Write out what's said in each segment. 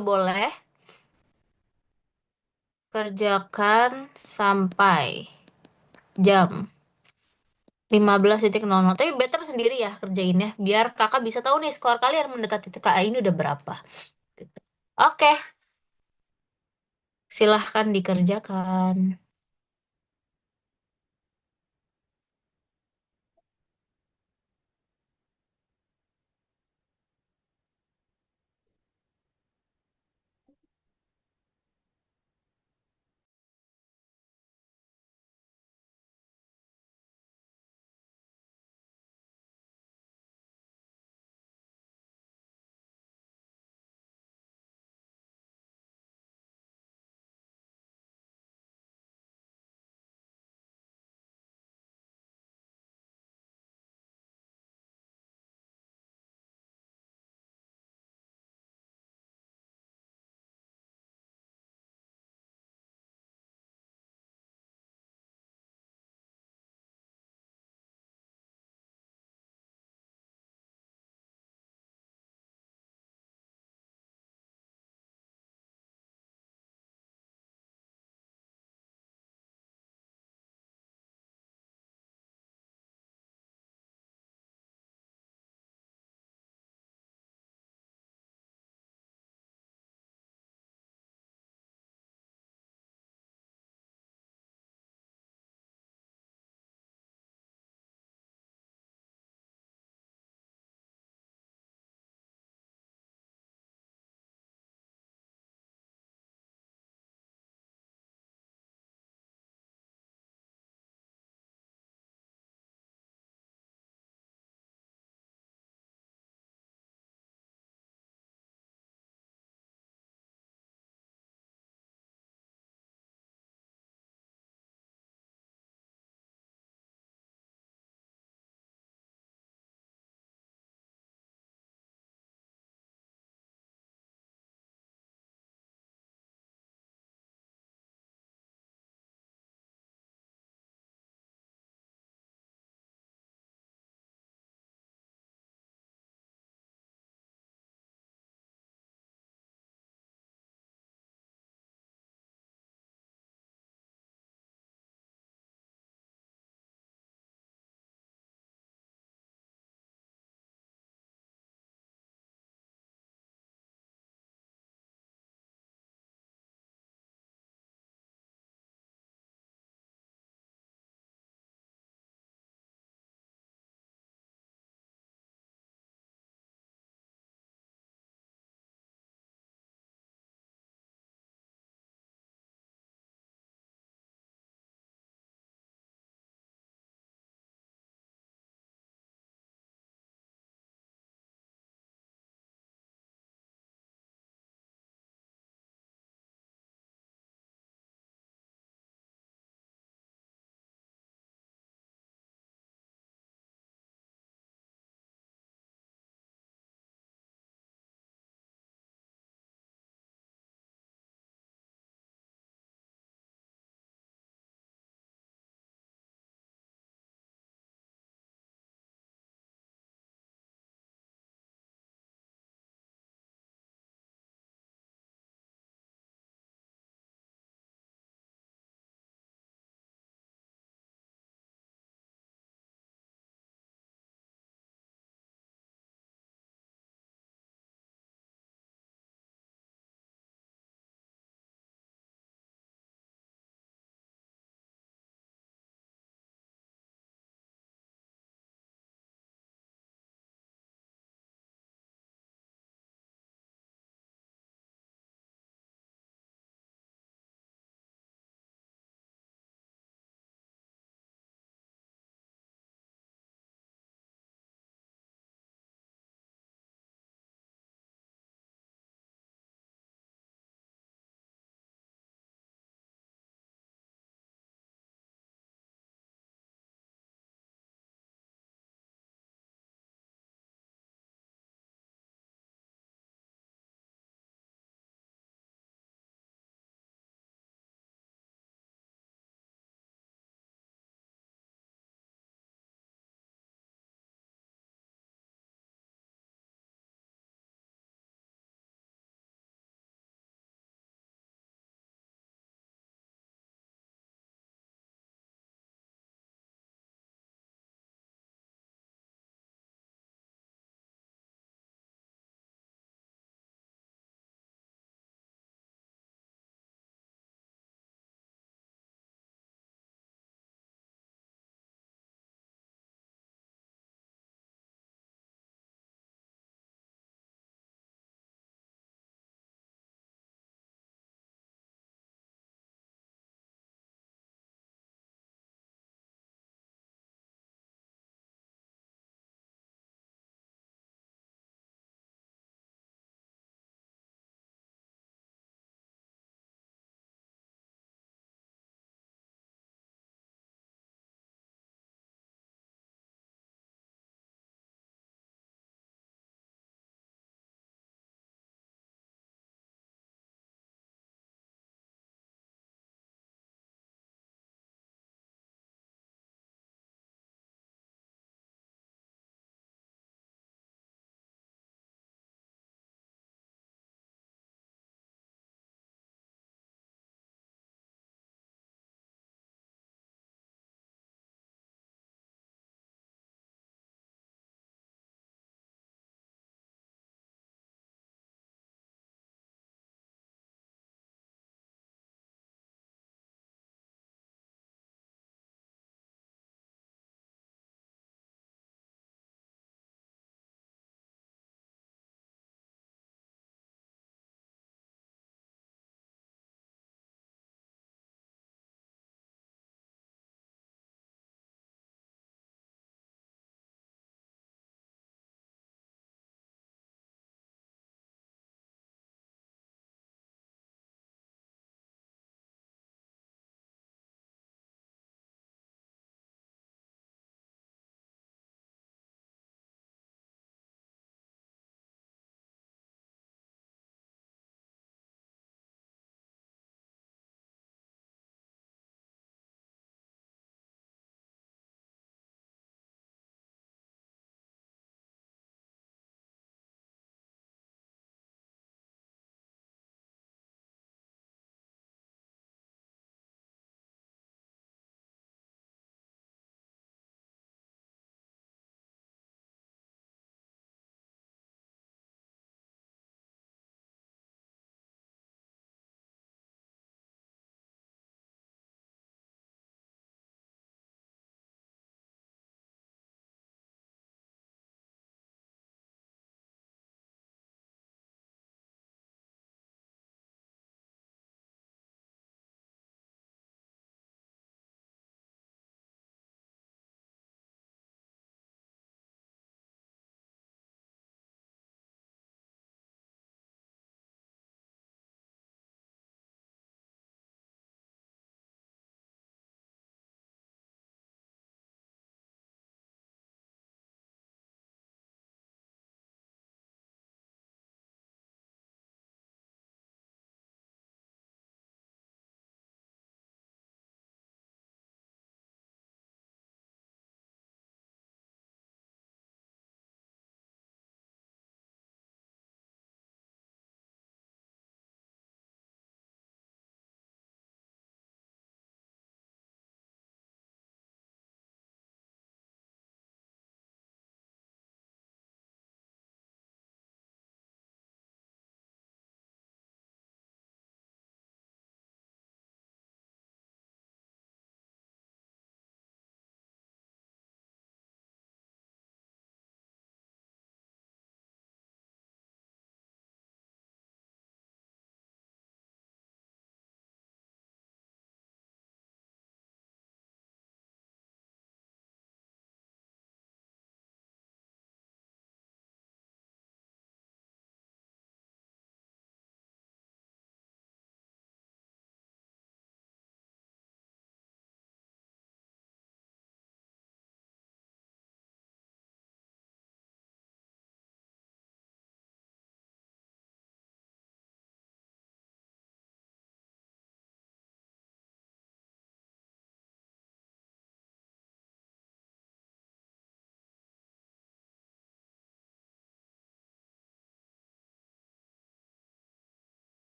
boleh kerjakan sampai jam 15.00. Tapi better sendiri ya kerjainnya. Biar kakak bisa tahu nih skor kalian mendekati TKA ini udah berapa. Gitu. Oke, silahkan dikerjakan.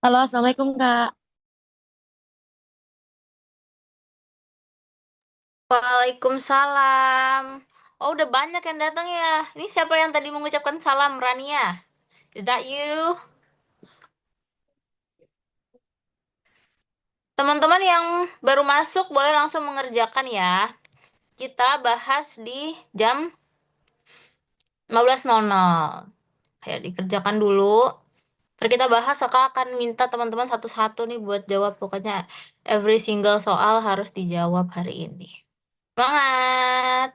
Halo, Assalamualaikum Kak. Waalaikumsalam. Oh, udah banyak yang datang ya. Ini siapa yang tadi mengucapkan salam, Rania? Is that you? Teman-teman yang baru masuk boleh langsung mengerjakan ya. Kita bahas di jam 15.00. Ayo dikerjakan dulu. Terus kita bahas, kakak akan minta teman-teman satu-satu nih buat jawab. Pokoknya every single soal harus dijawab hari ini. Semangat!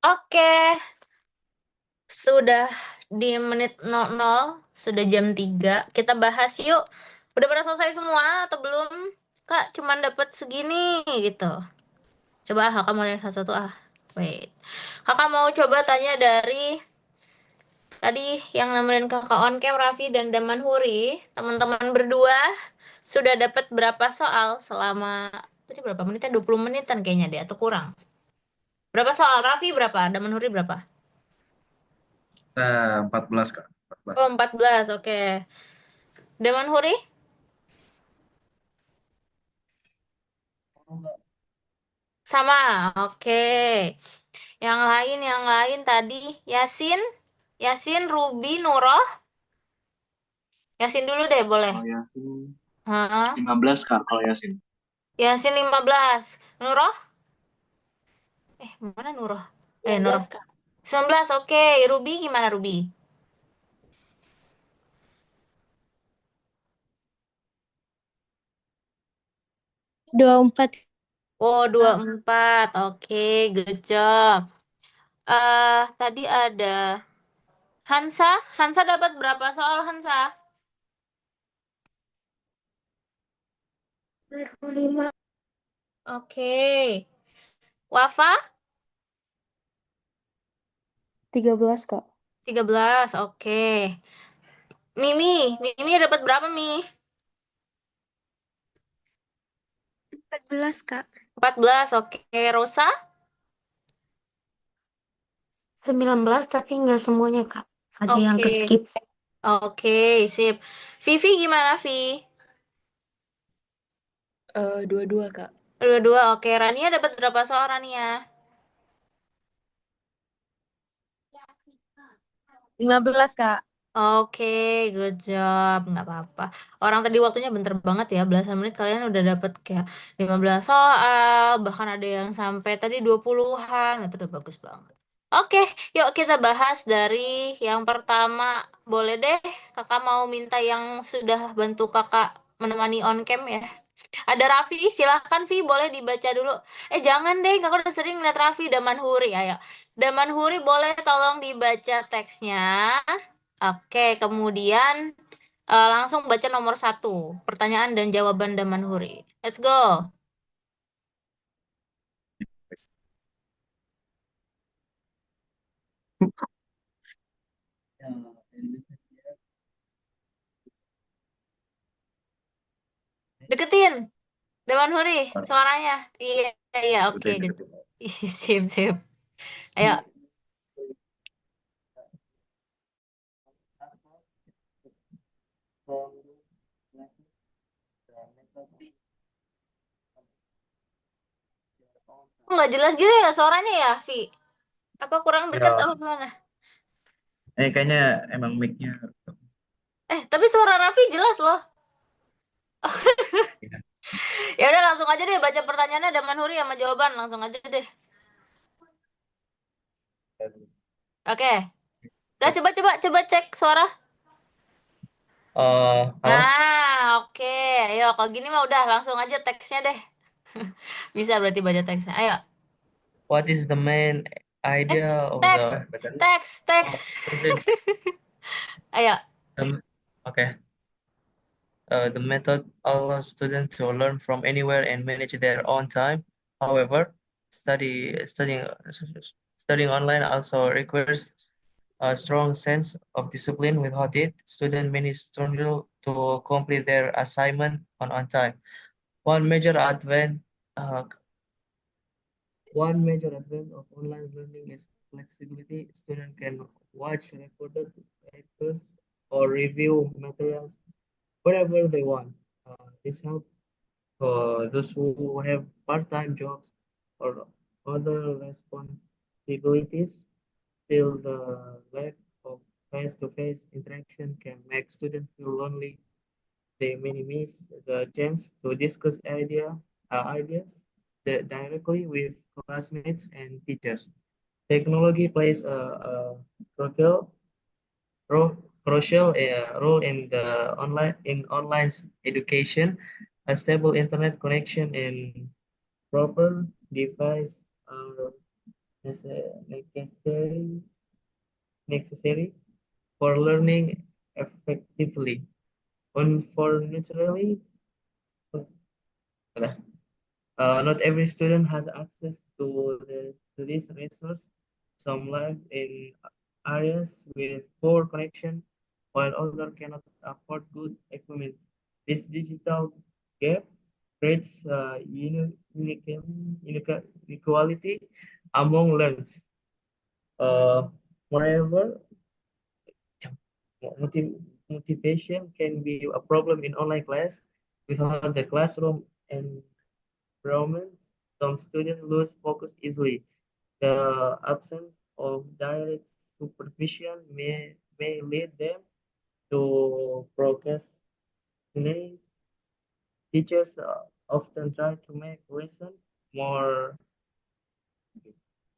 Oke, sudah di menit 00, sudah jam 3. Kita bahas yuk. Udah pada selesai semua atau belum? Kak, cuman dapat segini gitu. Coba kakak mau yang satu-satu ah. Wait. Kakak mau coba tanya dari tadi yang nemenin kakak on cam Raffi dan Daman Huri. Teman-teman berdua sudah dapat berapa soal selama tadi berapa menit ya? 20 menitan kayaknya deh atau kurang. Berapa soal? Raffi berapa? Daman Huri berapa? Kita 14 Kak. 14. Oh, 14. Oke. Daman Huri? Sama. Oke. Yang lain tadi Yasin, Yasin, Ruby, Nuroh. Yasin dulu deh boleh. Kalau Yasin Hah? 15 Kak, kalau Yasin. Yasin 15. Nuroh? Mana Nuroh? Nuroh. 19 Kak. 19. Oke. Ruby gimana Ruby? 24. Oh, Kak. 24. Oke, good job. Tadi ada Hansa. Hansa dapat berapa soal Hansa? 25. Oke. Wafa? 13 Kak. 13. Oke. Mimi dapat berapa Mi? 14 Kak. 14. Oke. Rosa? 19 tapi nggak semuanya Kak. Ada yang Oke. ke skip. Oke, sip. Vivi gimana, Vi? 22 Kak. Dua-dua. Oke, Rania dapat berapa soal Rania? 15 Kak. Oke, good job. Nggak apa-apa. Orang tadi waktunya bentar banget ya. Belasan menit kalian udah dapet kayak 15 soal. Bahkan ada yang sampai tadi 20-an. Itu udah bagus banget. Oke, yuk kita bahas dari yang pertama. Boleh deh, kakak mau minta yang sudah bantu kakak menemani on cam ya. Ada Raffi, silahkan Vi, boleh dibaca dulu. Jangan deh, kakak udah sering lihat Raffi, Daman Huri, ayo. Daman Huri boleh tolong dibaca teksnya. Oke, kemudian langsung baca nomor 1. Pertanyaan dan jawaban Daman Huri. Let's go. Deketin, Daman Huri, suaranya. Iya, iya, oke. Deketin, Good. deketin. Sip, sip. Ayo. Nggak jelas gitu ya suaranya ya, Vi? Apa kurang dekat Ya, apa gimana? kayaknya emang mic-nya. Tapi suara Raffi jelas loh. Ya udah langsung aja deh baca pertanyaannya Daman Huri sama jawaban langsung aja deh. Oke. Udah coba cek suara. Halo. Nah, oke. Ayo kalau gini mah udah langsung aja teksnya deh. Bisa berarti baca teksnya. Ayo. What is the main Eh, idea of teks. the Teks. student? Ayo. Okay. The method allows students to learn from anywhere and manage their own time. However, studying studying online also requires a strong sense of discipline. Without it, students may struggle to complete their assignment on time. One major advent uh, One major advantage of online learning is flexibility. Students can watch recorded lectures or review materials wherever they want. This helps those who have part-time jobs or other responsibilities. Still, the lack of face-to-face interaction can make students feel lonely. They may miss the chance to discuss ideas directly with classmates and teachers. Technology plays a crucial ro- role in the online education. A stable internet connection and proper device are necessary for learning effectively. Unfortunately, not every student has access to this resource. Some live in areas with poor connection, while others cannot afford good equipment. This digital gap creates inequality among learners. Uh, Moreover, motivation can be a problem in online class without the classroom environment. Some students lose focus easily. The absence of direct supervision may lead them to procrastinate. Teachers often try to make lesson more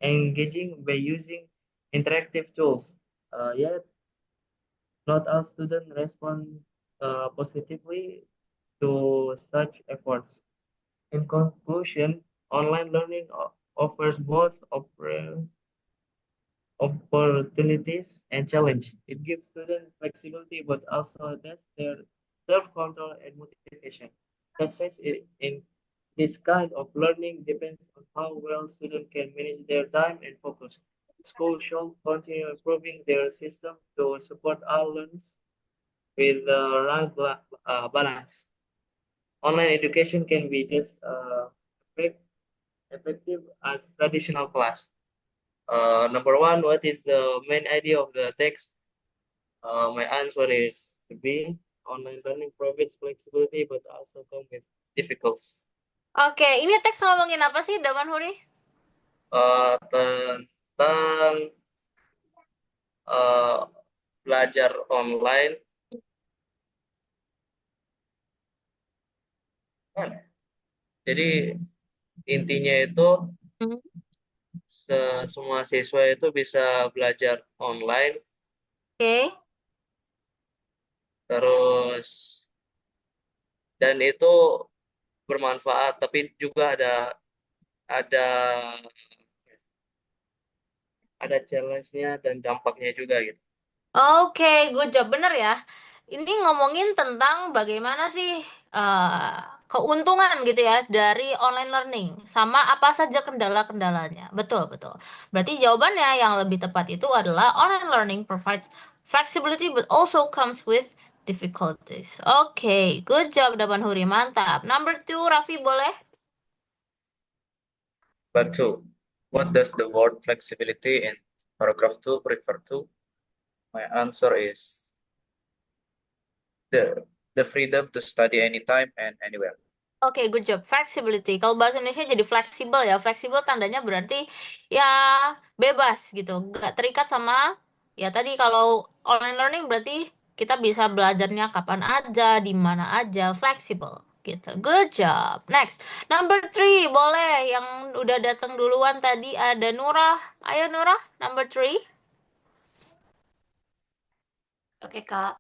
engaging by using interactive tools. Yet, not all students respond positively to such efforts. In conclusion, online learning offers both opportunities and challenge. It gives students flexibility but also tests their self-control and motivation. Success in this kind of learning depends on how well students can manage their time and focus. Schools should continue improving their system to support all learners with the right balance. Online education can be just effective as traditional class. Number one, what is the main idea of the text? My answer is B. Online learning provides flexibility but also come with difficulties. Oke, ini teks ngomongin apa sih Daman Huri? Tentang uh, belajar online. Mana? Jadi intinya itu Hmm, semua siswa itu bisa belajar online, Oke. terus dan itu bermanfaat, tapi juga ada ada challenge-nya dan dampaknya juga gitu. Oke, good job. Bener ya. Ini ngomongin tentang bagaimana sih eh, keuntungan gitu ya dari online learning. Sama apa saja kendala-kendalanya. Betul, betul. Berarti jawabannya yang lebih tepat itu adalah online learning provides flexibility but also comes with difficulties. Oke, good job Dapan Huri. Mantap. Number two, Raffi boleh? But two, what does the word flexibility in paragraph 2 refer to? My answer is the the freedom to study anytime and anywhere. Oke, good job. Flexibility. Kalau bahasa Indonesia jadi fleksibel ya. Fleksibel tandanya berarti ya bebas gitu. Nggak terikat sama ya tadi kalau online learning berarti kita bisa belajarnya kapan aja, di mana aja, fleksibel. Gitu. Good job. Next, number 3, boleh. Yang udah datang duluan tadi ada Nurah. Ayo Nurah, number 3. Okay, Kak.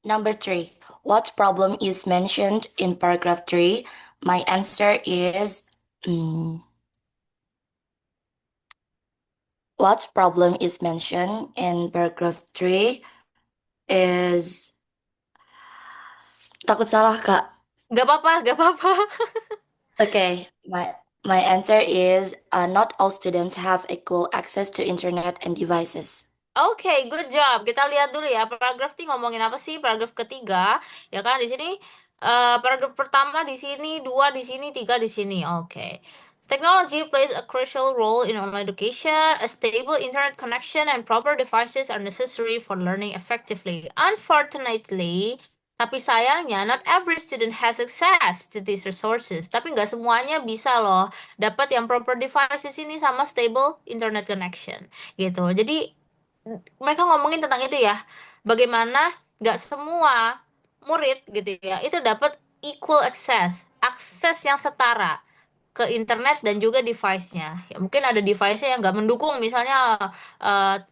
Number 3. What problem is mentioned in paragraph 3? My answer is what problem is mentioned in paragraph 3 is takut salah, Kak. Gak apa-apa, gak apa-apa. Okay, my answer is not all students have equal access to internet and devices. Oke, good job. Kita lihat dulu ya, paragraf ini ngomongin apa sih? Paragraf ketiga, ya kan di sini paragraf pertama di sini, 2 di sini, 3 di sini. Oke. Technology plays a crucial role in online education. A stable internet connection and proper devices are necessary for learning effectively. Unfortunately, tapi sayangnya, not every student has access to these resources. Tapi nggak semuanya bisa loh dapat yang proper devices ini sama stable internet connection gitu. Jadi mereka ngomongin tentang itu ya, bagaimana nggak semua murid gitu ya itu dapat equal access, akses yang setara ke internet dan juga device-nya. Ya mungkin ada device-nya yang nggak mendukung, misalnya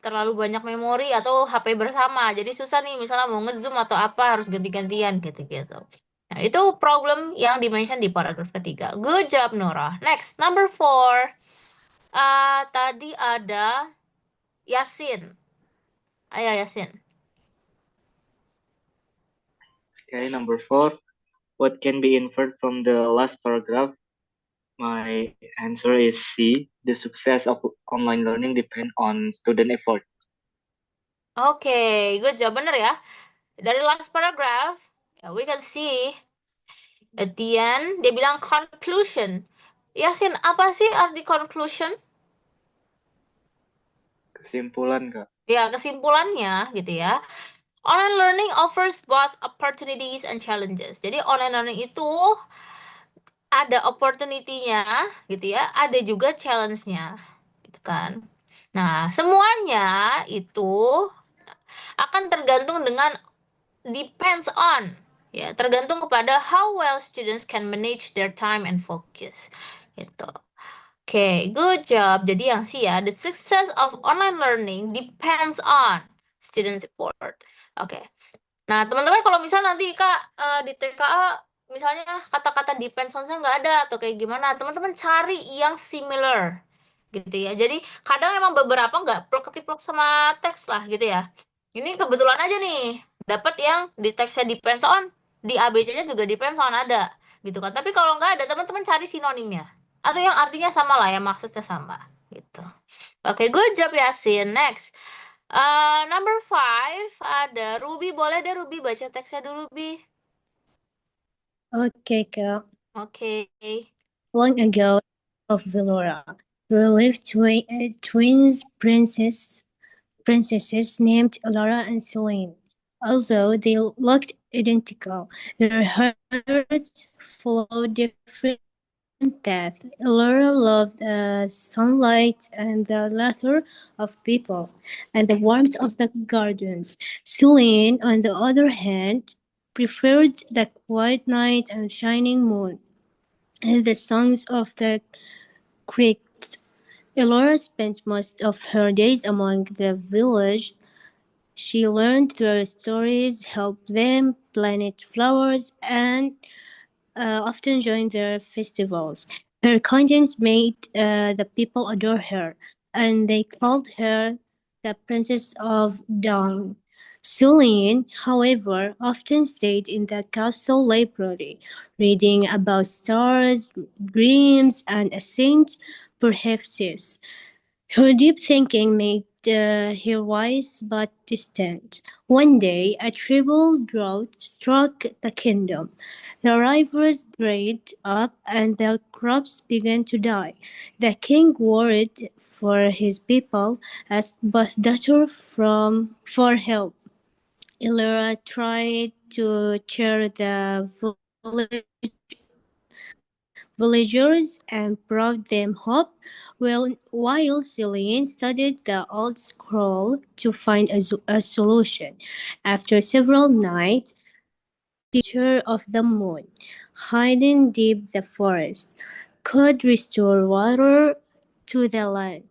terlalu banyak memori atau HP bersama, jadi susah nih misalnya mau nge-zoom atau apa harus ganti-gantian gitu-gitu. Nah, itu problem yang dimention di paragraf ketiga. Good job, Nora. Next, number 4. Tadi ada Yasin. Ayo, Yasin. Okay, number 4. What can be inferred from the last paragraph? My answer is C. The success of online learning depend on student effort. Oke, good job. Bener ya. Dari last paragraph, we can see at the end, dia bilang conclusion. Yasin, apa sih arti conclusion? Kesimpulan, Kak. Ya, kesimpulannya gitu ya. Online learning offers both opportunities and challenges. Jadi online learning itu ada opportunity-nya gitu ya, ada juga challenge-nya gitu kan. Nah, semuanya itu akan tergantung dengan depends on, ya, tergantung kepada how well students can manage their time and focus gitu. Oke, good job. Jadi yang sih ya, the success of online learning depends on student support. Oke. Nah, teman-teman kalau misalnya nanti Kak di TKA misalnya kata-kata depends on-nya nggak ada atau kayak gimana, teman-teman cari yang similar gitu ya. Jadi kadang emang beberapa nggak plek-ketiplek sama teks lah gitu ya. Ini kebetulan aja nih dapat yang di teksnya depends on, di ABC-nya juga depends on ada gitu kan. Tapi kalau nggak ada, teman-teman cari sinonimnya atau yang artinya sama lah, yang maksudnya sama gitu. Oke, good job Yasin. Next. Number 5 ada Ruby. Boleh deh Ruby baca teksnya dulu, Bi. Okay, Kak. Oke. Long ago of Velora, there lived twins princesses named Laura and Celine. Although they looked identical, their hearts followed different paths. Laura loved the sunlight and the laughter of people and the warmth of the gardens. Celine, on the other hand, preferred the quiet night and shining moon and the songs of the crickets. Elora spent most of her days among the village. She learned their stories, helped them plant flowers, and often joined their festivals. Her kindness made the people adore her, and they called her the Princess of Dawn. Celine, however, often stayed in the castle library, reading about stars, dreams, and a saint, perhaps. Her deep thinking made her wise but distant. One day, a terrible drought struck the kingdom. The rivers dried up and the crops began to die. The king worried for his people, asked both daughter for help. Illyria tried to cheer the villagers and brought them hope, while Celine studied the old scroll to find a solution. After several nights, picture of the moon, hiding deep the forest, could restore water to the land.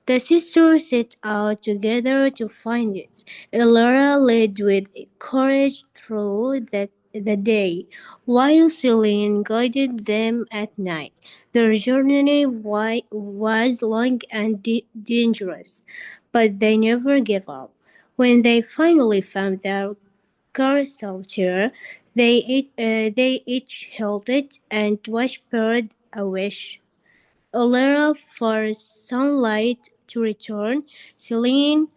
The sisters set out together to find it. Elora led with courage through the day, while Celine guided them at night. Their journey was long and dangerous, but they never gave up. When they finally found their crystal chair, they each held it and whispered a wish. Olera for sunlight to return, Celine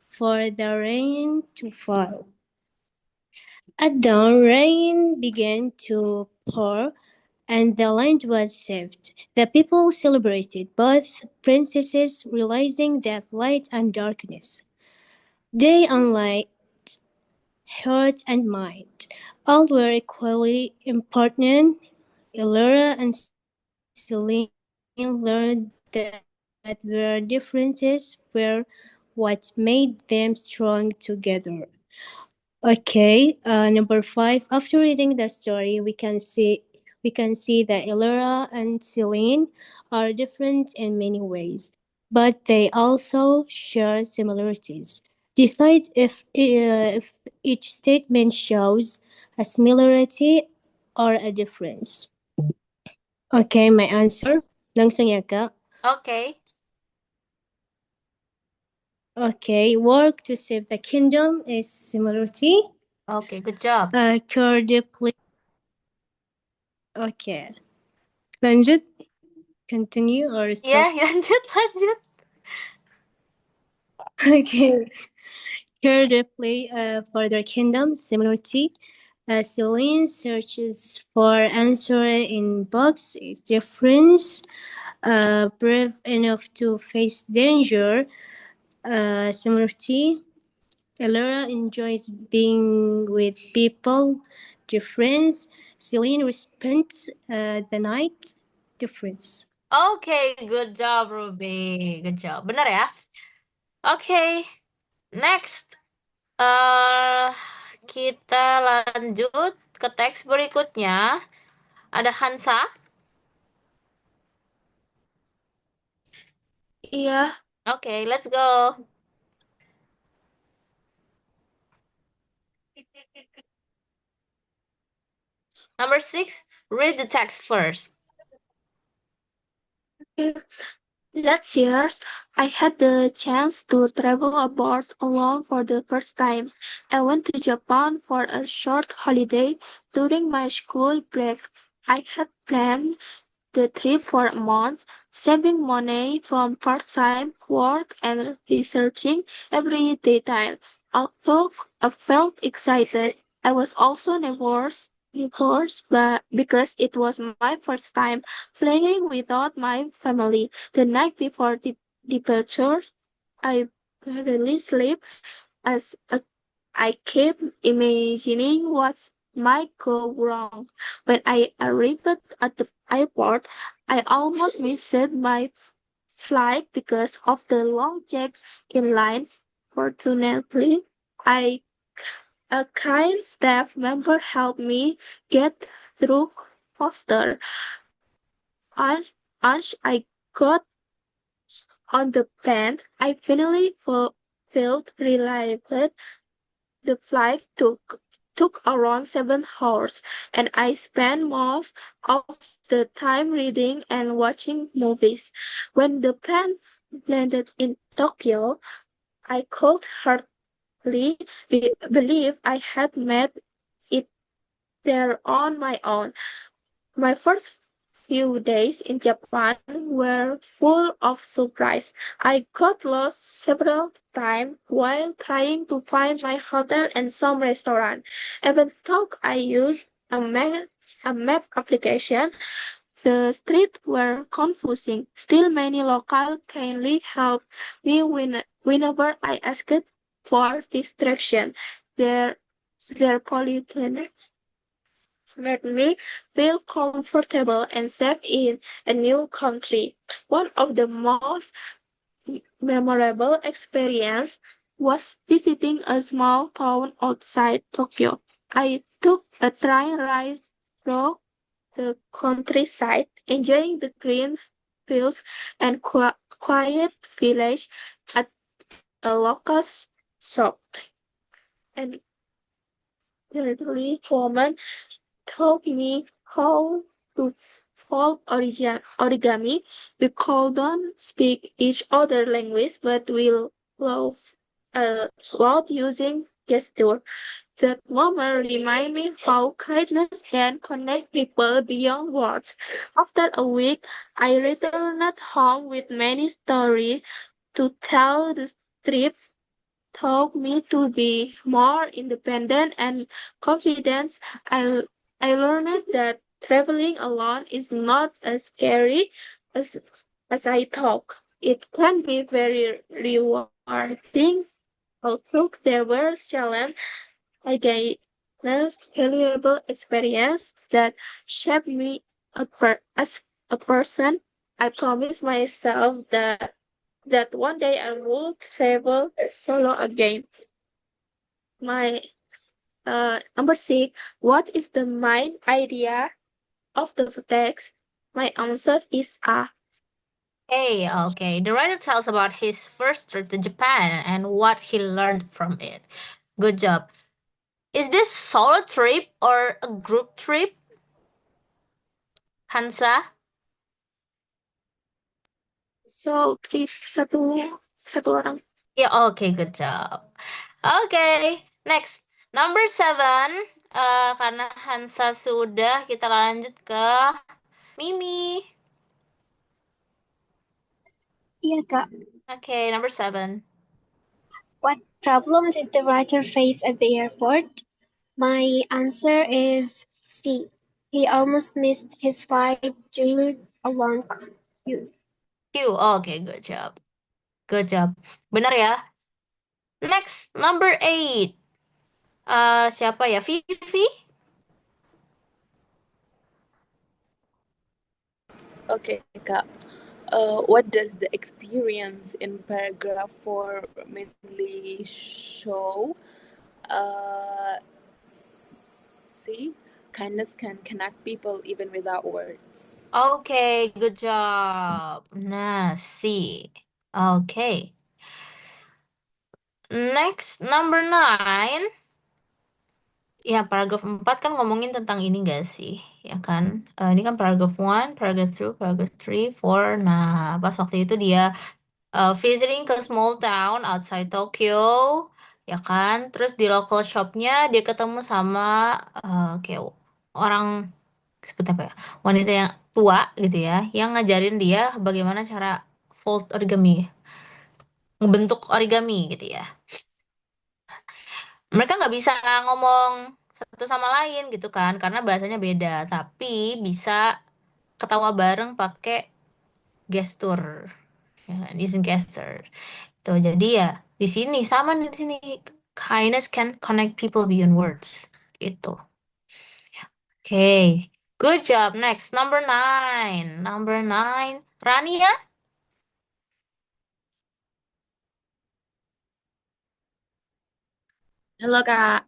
for the rain to fall. At dawn, rain began to pour, and the land was saved. The people celebrated, both princesses realizing that light and darkness, day and light, heart and mind, all were equally important. Elora and Celine learned that their differences were what made them strong together. Okay, number five. After reading the story, we can see that Elora and Celine are different in many ways, but they also share similarities. Decide if each statement shows a similarity or a difference. Okay, my answer. Langsung ya, Kak. Okay. Okay, work to save the kingdom is similarity. Okay, good job. Cure deeply. Okay. Lanjut. Continue or stop? Ya, lanjut. Okay. Cure deeply for their kingdom similarity. Celine searches for answer in books. Difference. Brave enough to face danger. Similarity. Elora enjoys being with people. Difference. Celine respects the night. Difference. Okay, good job, Ruby. Good job. Benar ya? Okay, next. Kita lanjut ke teks berikutnya. Ada Hansa. Iya. Okay, let's go. Number 6, read the text first. Last year, I had the chance to travel abroad alone for the first time. I went to Japan for a short holiday during my school break. I had planned the trip for a month, saving money from part-time work and researching every detail. Although I felt excited, I was also nervous, but because it was my first time flying without my family. The night before the departure, I barely slept as I kept imagining what might go wrong. When I arrived at the airport, I almost missed my flight because of the long check-in line. Fortunately, I a kind staff member helped me get through faster. As I got on the plane, I finally felt relieved. The flight took around 7 hours, and I spent most of the time reading and watching movies. When the plane landed in Tokyo, I could hardly believe I had made it there on my own. My first few days in Japan were full of surprise. I got lost several times while trying to find my hotel and some restaurant. Even though I used a map application, the streets were confusing. Still, many locals kindly helped me whenever I asked for distraction. Their politeness made me feel comfortable and safe in a new country. One of the most memorable experiences was visiting a small town outside Tokyo. I took a train ride through the countryside, enjoying the green fields and quiet village at a local shop. An elderly woman taught me how to fold origami. We don't speak each other language, but we love about using gesture. That moment remind me how kindness can connect people beyond words. After a week, I returned home with many stories to tell. The trip taught me to be more independent and confident. I, I learned that traveling alone is not as scary as, as I thought. It can be very rewarding. Although there were challenges, I gained valuable experience that shaped me as a person. I promised myself that one day I will travel solo again. My number six. What is the main idea of the text? My answer is A. Hey, okay. The writer tells about his first trip to Japan and what he learned from it. Good job. Is this solo trip or a group trip, Hansa? So trip satu orang. Yeah, okay, good job. Okay, next. Number 7. Karena Hansa sudah, kita lanjut ke Mimi. Iya, Kak. Okay, number 7. What problem did the writer face at the airport? My answer is C. He almost missed his flight during a long queue. Q. Okay, good job. Good job. Benar ya? Next, number 8. Siapa ya? Vivi? Okay, Kak. What does the experience in paragraph 4 mainly show? C. Kindness can connect people even without words. Okay, good job. Nah, C. Okay. Next, number 9. Ya, paragraf 4 kan ngomongin tentang ini gak sih? Ya kan? Ini kan paragraf 1, paragraph 2, paragraph 3, 4. Nah, pas waktu itu dia visiting ke small town outside Tokyo. Ya kan? Terus di local shopnya dia ketemu sama kayak orang, sebut apa ya? Wanita yang tua gitu ya. Yang ngajarin dia bagaimana cara fold origami. Ngebentuk origami gitu ya. Mereka nggak bisa ngomong satu sama lain gitu kan karena bahasanya beda, tapi bisa ketawa bareng pakai gestur, ya kan, using gesture. Tuh, jadi ya di sini sama nih di sini, kindness can connect people beyond words gitu. Okay, good job. Next, number 9. Number 9, Rania. Halo Kak.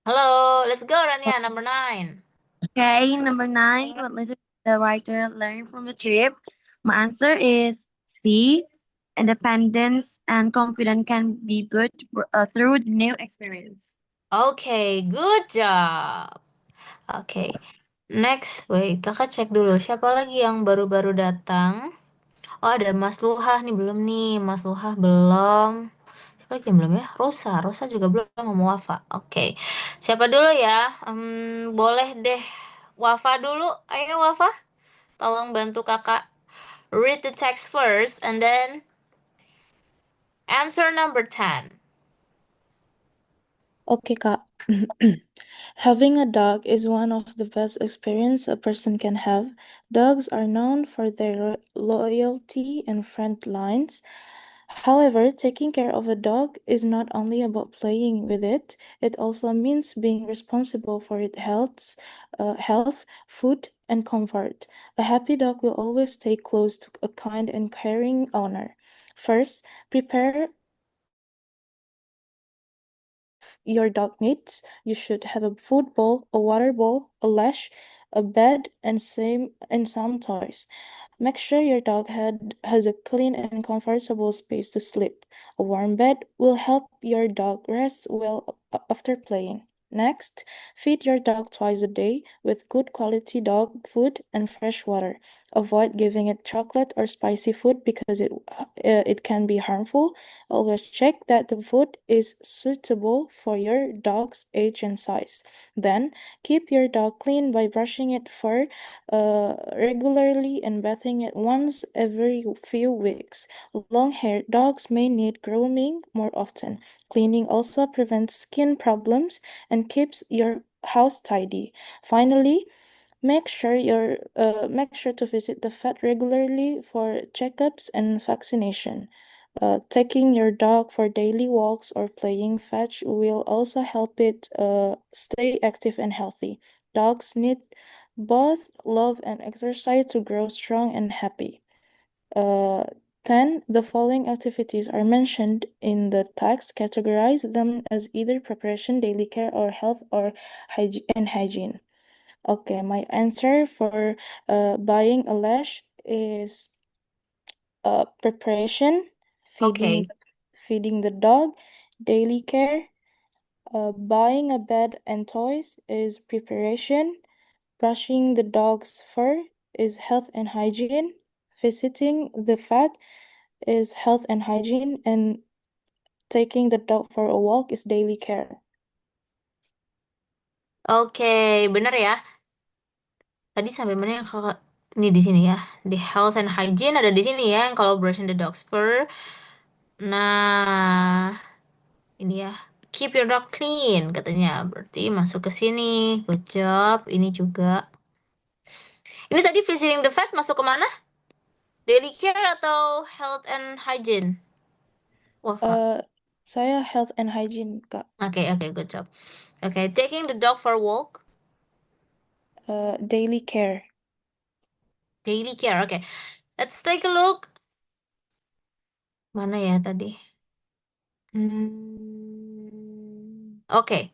Hello, let's go Rania. Number 9. Okay, number 9. What lesson did the writer learn from the trip? My answer is C. Independence and confidence can be built through the new experience. Okay, good job. Okay. Next, wait, kakak cek dulu siapa lagi yang baru-baru datang. Oh, ada Mas Luhah nih, belum nih. Mas Luhah belum. Siapa lagi yang belum ya? Rosa. Rosa juga belum sama Wafa. Oke. Siapa dulu ya? Boleh deh. Wafa dulu. Ayo Wafa. Tolong bantu kakak. Read the text first and then answer number 10. Okay, Kak. Having a dog is one of the best experience a person can have. Dogs are known for their loyalty and friend lines. However, taking care of a dog is not only about playing with it, it also means being responsible for its health, food, and comfort. A happy dog will always stay close to a kind and caring owner. First, prepare your dog needs. You should have a food bowl, a water bowl, a leash, a bed, and some toys. Make sure your dog has a clean and comfortable space to sleep. A warm bed will help your dog rest well after playing. Next, feed your dog twice a day with good quality dog food and fresh water. Avoid giving it chocolate or spicy food because it can be harmful. Always check that the food is suitable for your dog's age and size. Then, keep your dog clean by brushing its fur regularly and bathing it once every few weeks. Long-haired dogs may need grooming more often. Cleaning also prevents skin problems and keeps your house tidy. Finally, make sure to visit the vet regularly for checkups and vaccination. Taking your dog for daily walks or playing fetch will also help it stay active and healthy. Dogs need both love and exercise to grow strong and happy. 10. The following activities are mentioned in the text. Categorize them as either preparation, daily care, or health or hygiene. Okay, my answer for buying a lash is preparation, Okay. feeding the dog, daily care. Buying a bed and toys is preparation. Brushing the dog's fur is health and hygiene. Visiting the vet is health and hygiene. And taking the dog for a walk is daily care. Oke, bener ya. Tadi sampai mana yang kakak? Ini di sini ya. Di health and hygiene ada di sini ya. Yang kalau brushing the dog's fur. Nah, ini ya. Keep your dog clean katanya. Berarti masuk ke sini. Good job. Ini juga. Ini tadi visiting the vet masuk ke mana? Daily care atau health and hygiene? Wah, Kak. Saya health and hygiene, Kak. Okay, good job. Okay, taking the dog for a walk. Daily care. Daily care. Okay, let's take a look. Mana ya tadi? Okay.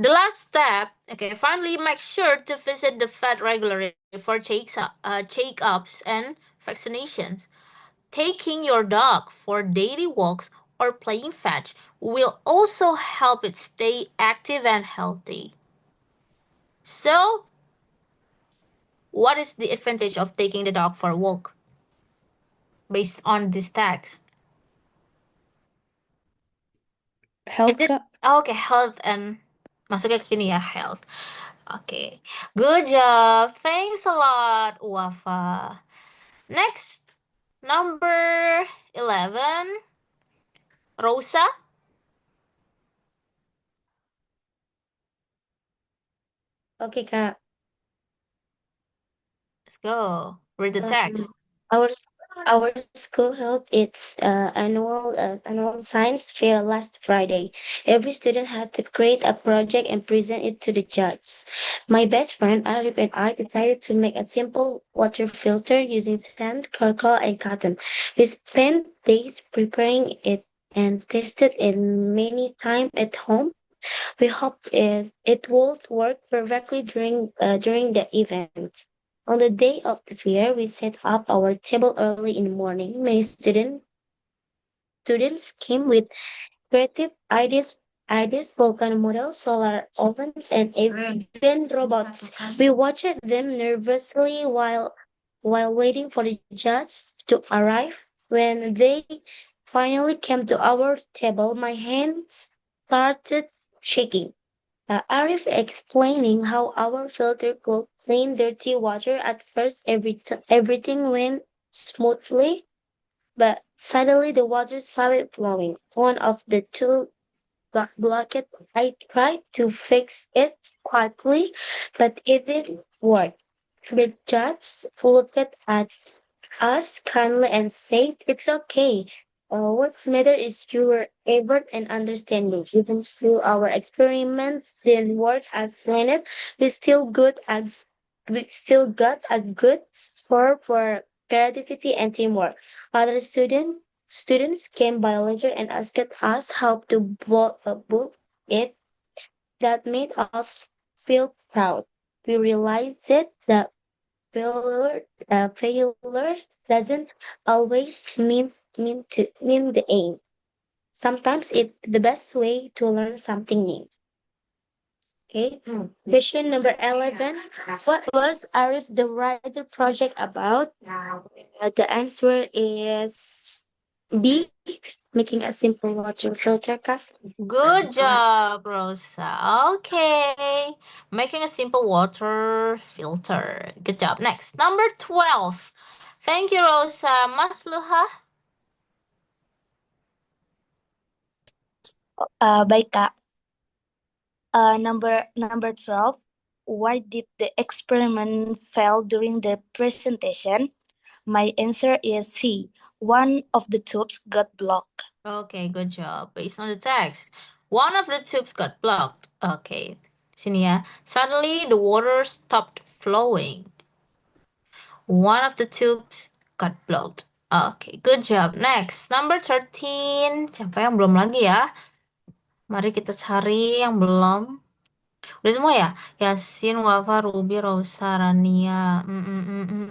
The last step, okay, finally make sure to visit the vet regularly for check-ups and vaccinations. Taking your dog for daily walks or playing fetch will also help it stay active and healthy. So, what is the advantage of taking the dog for a walk based on this text? Health, Is it Kak. okay? Health and masuknya ke sini ya, health. Okay, good job. Thanks a lot, Wafa. Next, number 11, Rosa. Okay, Kak. Let's go. Read the text. Our our school held its annual science fair last Friday. Every student had to create a project and present it to the judge. My best friend Arif and I decided to make a simple water filter using sand, charcoal, and cotton. We spent days preparing it and tested it many times at home. We hope it would work perfectly during the event. On the day of the fair, we set up our table early in the morning. Many students came with creative ideas, volcano models, solar ovens, and even robots. We watched them nervously while waiting for the judge to arrive. When they finally came to our table, my hands started shaking. Arif explaining how our filter could clean dirty water. At first, everything went smoothly, but suddenly the water started flowing. One of the two got blocked. I tried to fix it quickly, but it didn't work. The judge looked at us kindly and said, "It's okay. What matters is your effort and understanding. Even through our experiments didn't work as planned, we still got a good score for creativity and teamwork." Other students Students came by later and asked us how to book it. That made us feel proud. We realized that failure doesn't always mean the aim. Sometimes it's the best way to learn something new. Okay. Question number 11. What was Arif the Writer project about? The answer is B. Making a simple water filter cup. Good job, Rosa. Okay. Making a simple water filter. Good job. Next, number 12. Thank you, Rosa. Mas Luha? Baik, Kak. Number 12. Why did the experiment fail during the presentation? My answer is C. One of the tubes got blocked. Okay, good job. Based on the text, one of the tubes got blocked. Okay, sini ya. Suddenly, the water stopped flowing. One of the tubes got blocked. Okay, good job. Next, number 13. Siapa yang belum lagi ya? Mari kita cari yang belum. Udah semua ya? Yasin, Wafa, Ruby, Rosa, Rania.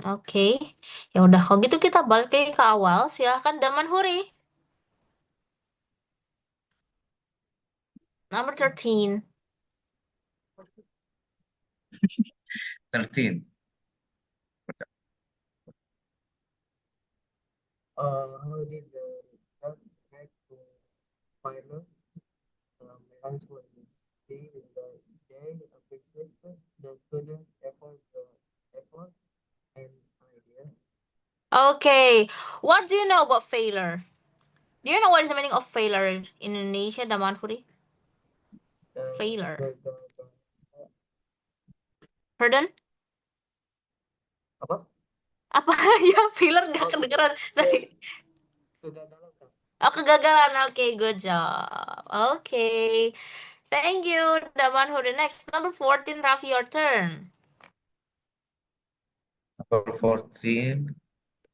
Oke. Ya udah, kalau gitu kita balik lagi ke awal. Silahkan Daman Huri. Number 13. 13. How did the result react to failure? My answer is C. In the day appreciation, the student effort and idea. Okay. What do you know about failure? Do you know what is the meaning of failure in Indonesia, Daman Huri? Failure. Pardon? Apa? Apa? Ya, failure nggak kedengeran. Sorry. Kegagalan, Kak. Oh, kegagalan. Okay, good job. Okay. Thank you, Daman Huri. Next, number 14, Raffi, your turn. Number 14.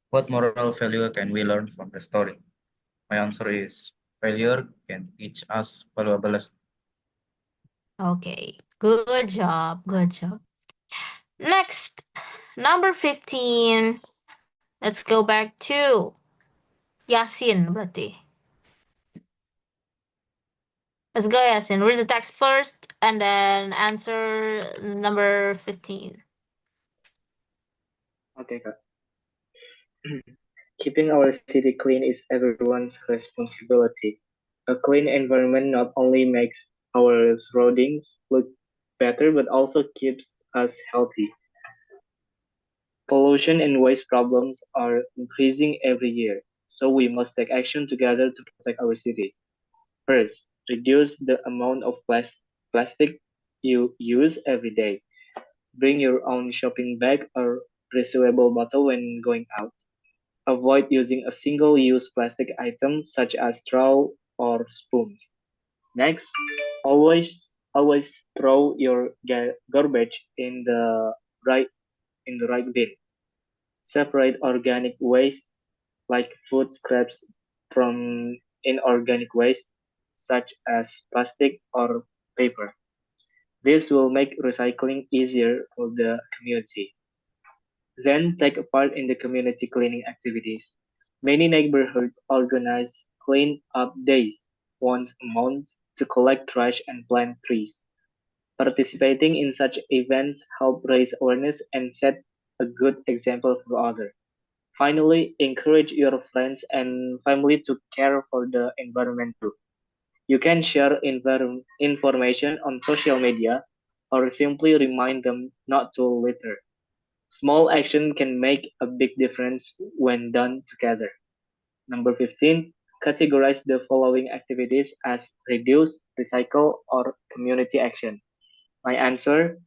What moral value can we learn from the story? My answer is failure can teach us valuable lessons. Okay, good job. Good job. Next, number 15. Let's go back to Yasin berarti. Let's go, Yasin. Read the text first and then answer number 15. Okay, Kak. Keeping our city clean is everyone's responsibility. A clean environment not only makes our surroundings look better, but also keeps us healthy. Pollution and waste problems are increasing every year, so we must take action together to protect our city. First, reduce the amount of plastic you use every day. Bring your own shopping bag or reusable bottle when going out. Avoid using a single-use plastic item such as straw or spoons. Next, always throw your garbage in the right bin. Separate organic waste like food scraps from inorganic waste such as plastic or paper. This will make recycling easier for the community. Then take part in the community cleaning activities. Many neighborhoods organize clean up days once a month to collect trash and plant trees. Participating in such events help raise awareness and set a good example for others. Finally, encourage your friends and family to care for the environment too. You can share information on social media or simply remind them not to litter. Small action can make a big difference when done together. Number 15, categorize the following activities as reduce, recycle, or community action. My answer,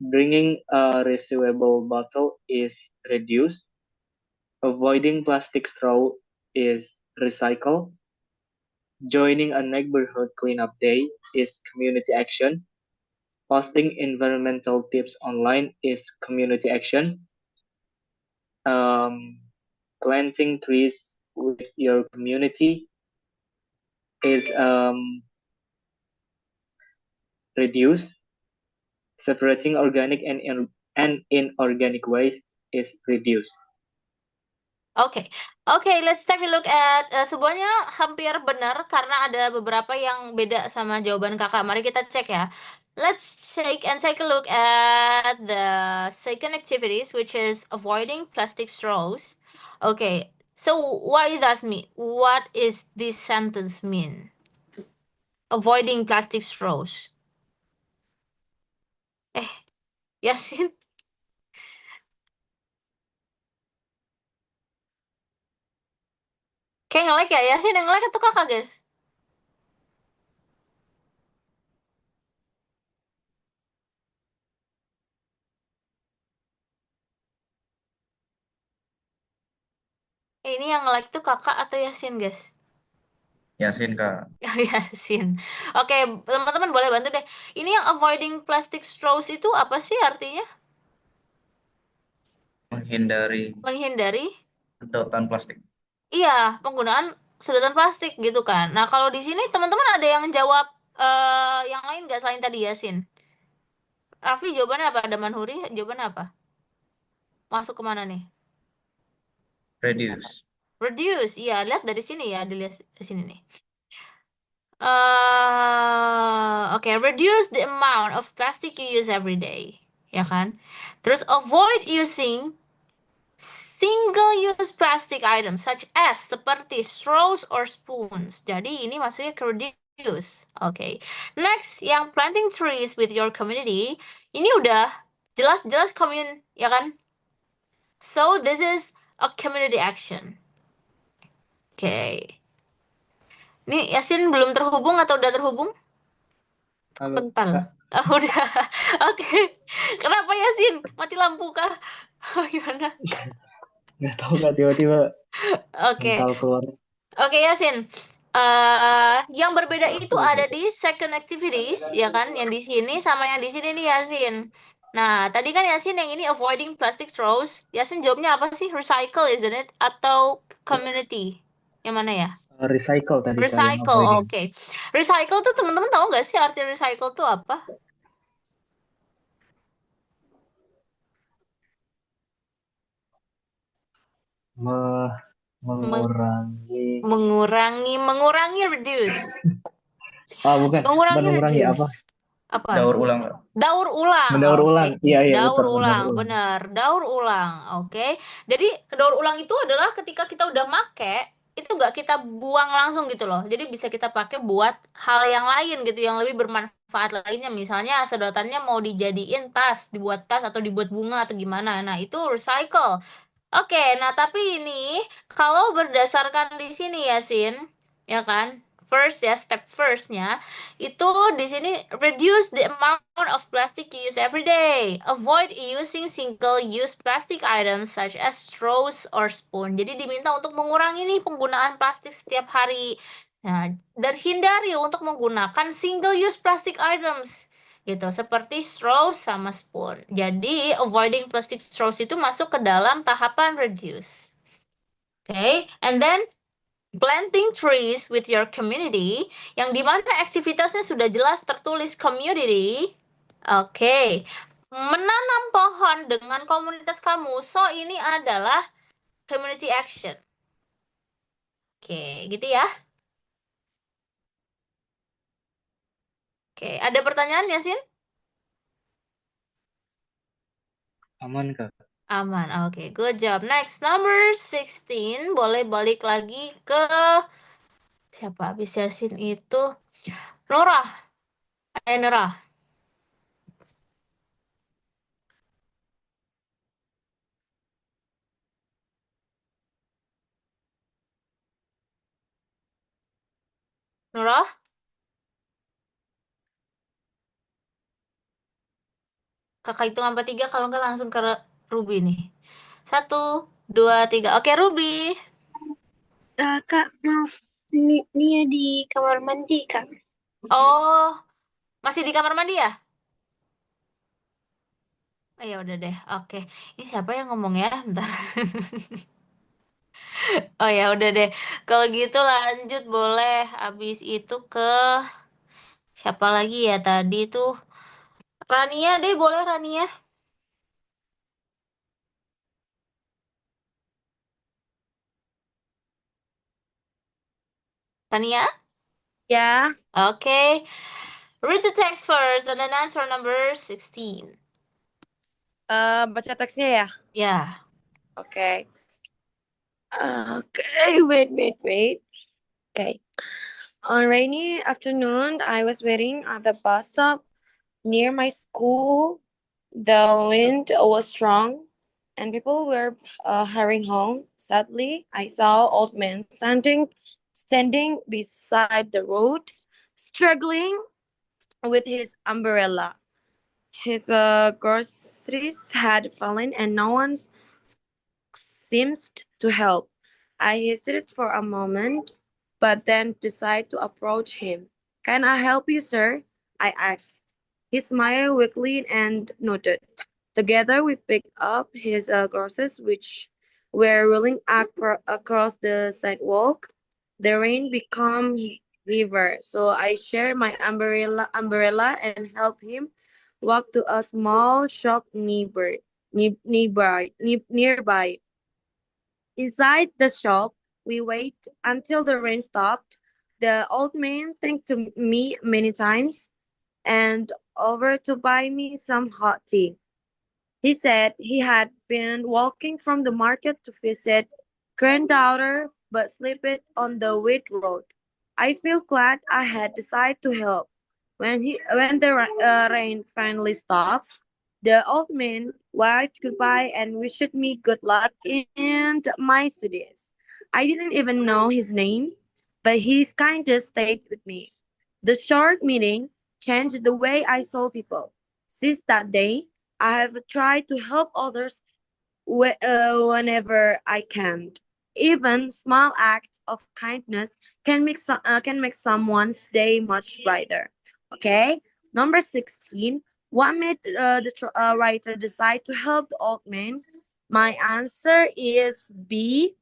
bringing a reusable bottle is reduce, avoiding plastic straw is recycle, joining a neighborhood cleanup day is community action, posting environmental tips online is community action, planting trees with your community is reduced. Separating organic and inorganic waste is reduced. Oke, let's take a look at semuanya hampir benar karena ada beberapa yang beda sama jawaban kakak. Mari kita cek ya. Let's take a look at the second activities, which is avoiding plastic straws. Okay, so what does mean? What is this sentence mean? Avoiding plastic straws. Yasin, kayak nge-like ya? Yasin yang nge-like itu kakak, guys. Ini yang nge-like tuh kakak atau Yasin, guys? Yasin, Kak. Yasin. Oke, teman-teman boleh bantu deh. Ini yang avoiding plastic straws itu apa sih artinya? Menghindari? Sedotan plastik. Iya, penggunaan sedotan plastik gitu kan. Nah, kalau di sini teman-teman ada yang jawab yang lain nggak selain tadi Yasin? Raffi jawabannya apa? Ada Manhuri jawabannya apa? Masuk kemana nih? Reduce, iya. Lihat dari sini ya, dilihat dari sini nih. Oke, reduce the amount of plastic you use every day, ya kan? Terus avoid using single-use plastic items such as seperti straws or spoons. Jadi ini maksudnya ke reduce. Oke. Next, yang planting trees with your community. Ini udah jelas-jelas ya kan? So this is a community action. Oke. Ini Yasin belum terhubung atau udah terhubung? Halo, Bentar. Kak. Udah. Oke. Kenapa Yasin? Mati lampu kah? Gimana? Nggak tahu Kak, tiba-tiba Oke. mental keluar. Oke Yasin. Yang berbeda itu ada di second activities, ya kan? Yang di sini sama yang di sini nih Yasin. Nah, tadi kan Yasin yang ini avoiding plastic straws. Yasin jawabnya apa sih? Recycle, isn't it? Atau community? Yang mana ya? Recycle tadi Kak, yang Recycle, avoiding. oke. Recycle tuh teman-teman tahu nggak sih arti recycle tuh apa? Mengurangi reduce. Bukan. Mengurangi apa? Apa? Daur ulang. Daur ulang. Mendaur ulang. Iya, Daur betul, ulang, mendaur ulang. benar. Daur ulang. Oke. Jadi daur ulang itu adalah ketika kita udah make itu nggak kita buang langsung gitu loh. Jadi bisa kita pakai buat hal yang lain gitu, yang lebih bermanfaat lainnya. Misalnya sedotannya mau dijadiin tas, dibuat tas atau dibuat bunga atau gimana. Nah, itu recycle. Oke, nah tapi ini kalau berdasarkan di sini Yasin, ya kan? First ya, step firstnya itu di sini reduce the amount of plastic you use every day. Avoid using single-use plastic items such as straws or spoon. Jadi diminta untuk mengurangi nih penggunaan plastik setiap hari. Nah, dan hindari untuk menggunakan single-use plastic items gitu seperti straws sama spoon. Jadi avoiding plastic straws itu masuk ke dalam tahapan reduce. Okay, and then planting trees with your community, yang dimana aktivitasnya sudah jelas tertulis community. Oke, menanam pohon dengan komunitas kamu. So ini adalah community action. Oke, gitu ya. Oke, ada pertanyaan Yasin? Aman Kak. Aman, oke, good job. Next, number 16, boleh balik lagi ke siapa habis Yasin itu? Nora. Nora. Nora? Kakak hitung sampai 3, kalau nggak langsung ke Ruby nih. 1, 2, 3. Oke, Ruby. Kak, maaf. Nia di kamar mandi, Kak. Oh, masih di kamar mandi ya? Oh, ya udah deh. Oke. Ini siapa yang ngomong ya? Bentar. Oh ya udah deh. Kalau gitu lanjut boleh. Abis itu ke siapa lagi ya tadi tuh? Rania deh boleh Rania. Rania? Ya, Okay. Read the text first and then answer number 16. baca teksnya ya. Yeah. Oke. Okay, wait. Okay. On rainy afternoon, I was waiting at the bus stop near my school. The wind was strong, and people were hurrying home. Sadly, I saw old man standing beside the road, struggling with his umbrella. His groceries had fallen, and no one seems to help. I hesitated for a moment, but then decided to approach him. Can I help you, sir? I asked. He smiled weakly and nodded. Together, we picked up his groceries, which were rolling across the sidewalk. The rain became river, so I shared my umbrella and helped him walk to a small shop nearby. Inside the shop, we waited until the rain stopped. The old man thanked to me many times and offered to buy me some hot tea. He said he had been walking from the market to visit granddaughter but slipped on the wet road. I feel glad I had decided to help. When the rain finally stopped, the old man waved goodbye and wished me good luck in my studies. I didn't even know his name, but his kindness stayed with me. The short meeting changed the way I saw people. Since that day, I have tried to help others whenever I can. Even small acts of kindness can make someone's day much brighter. Okay, number 16. What made the writer decide to help the old man? My answer is B.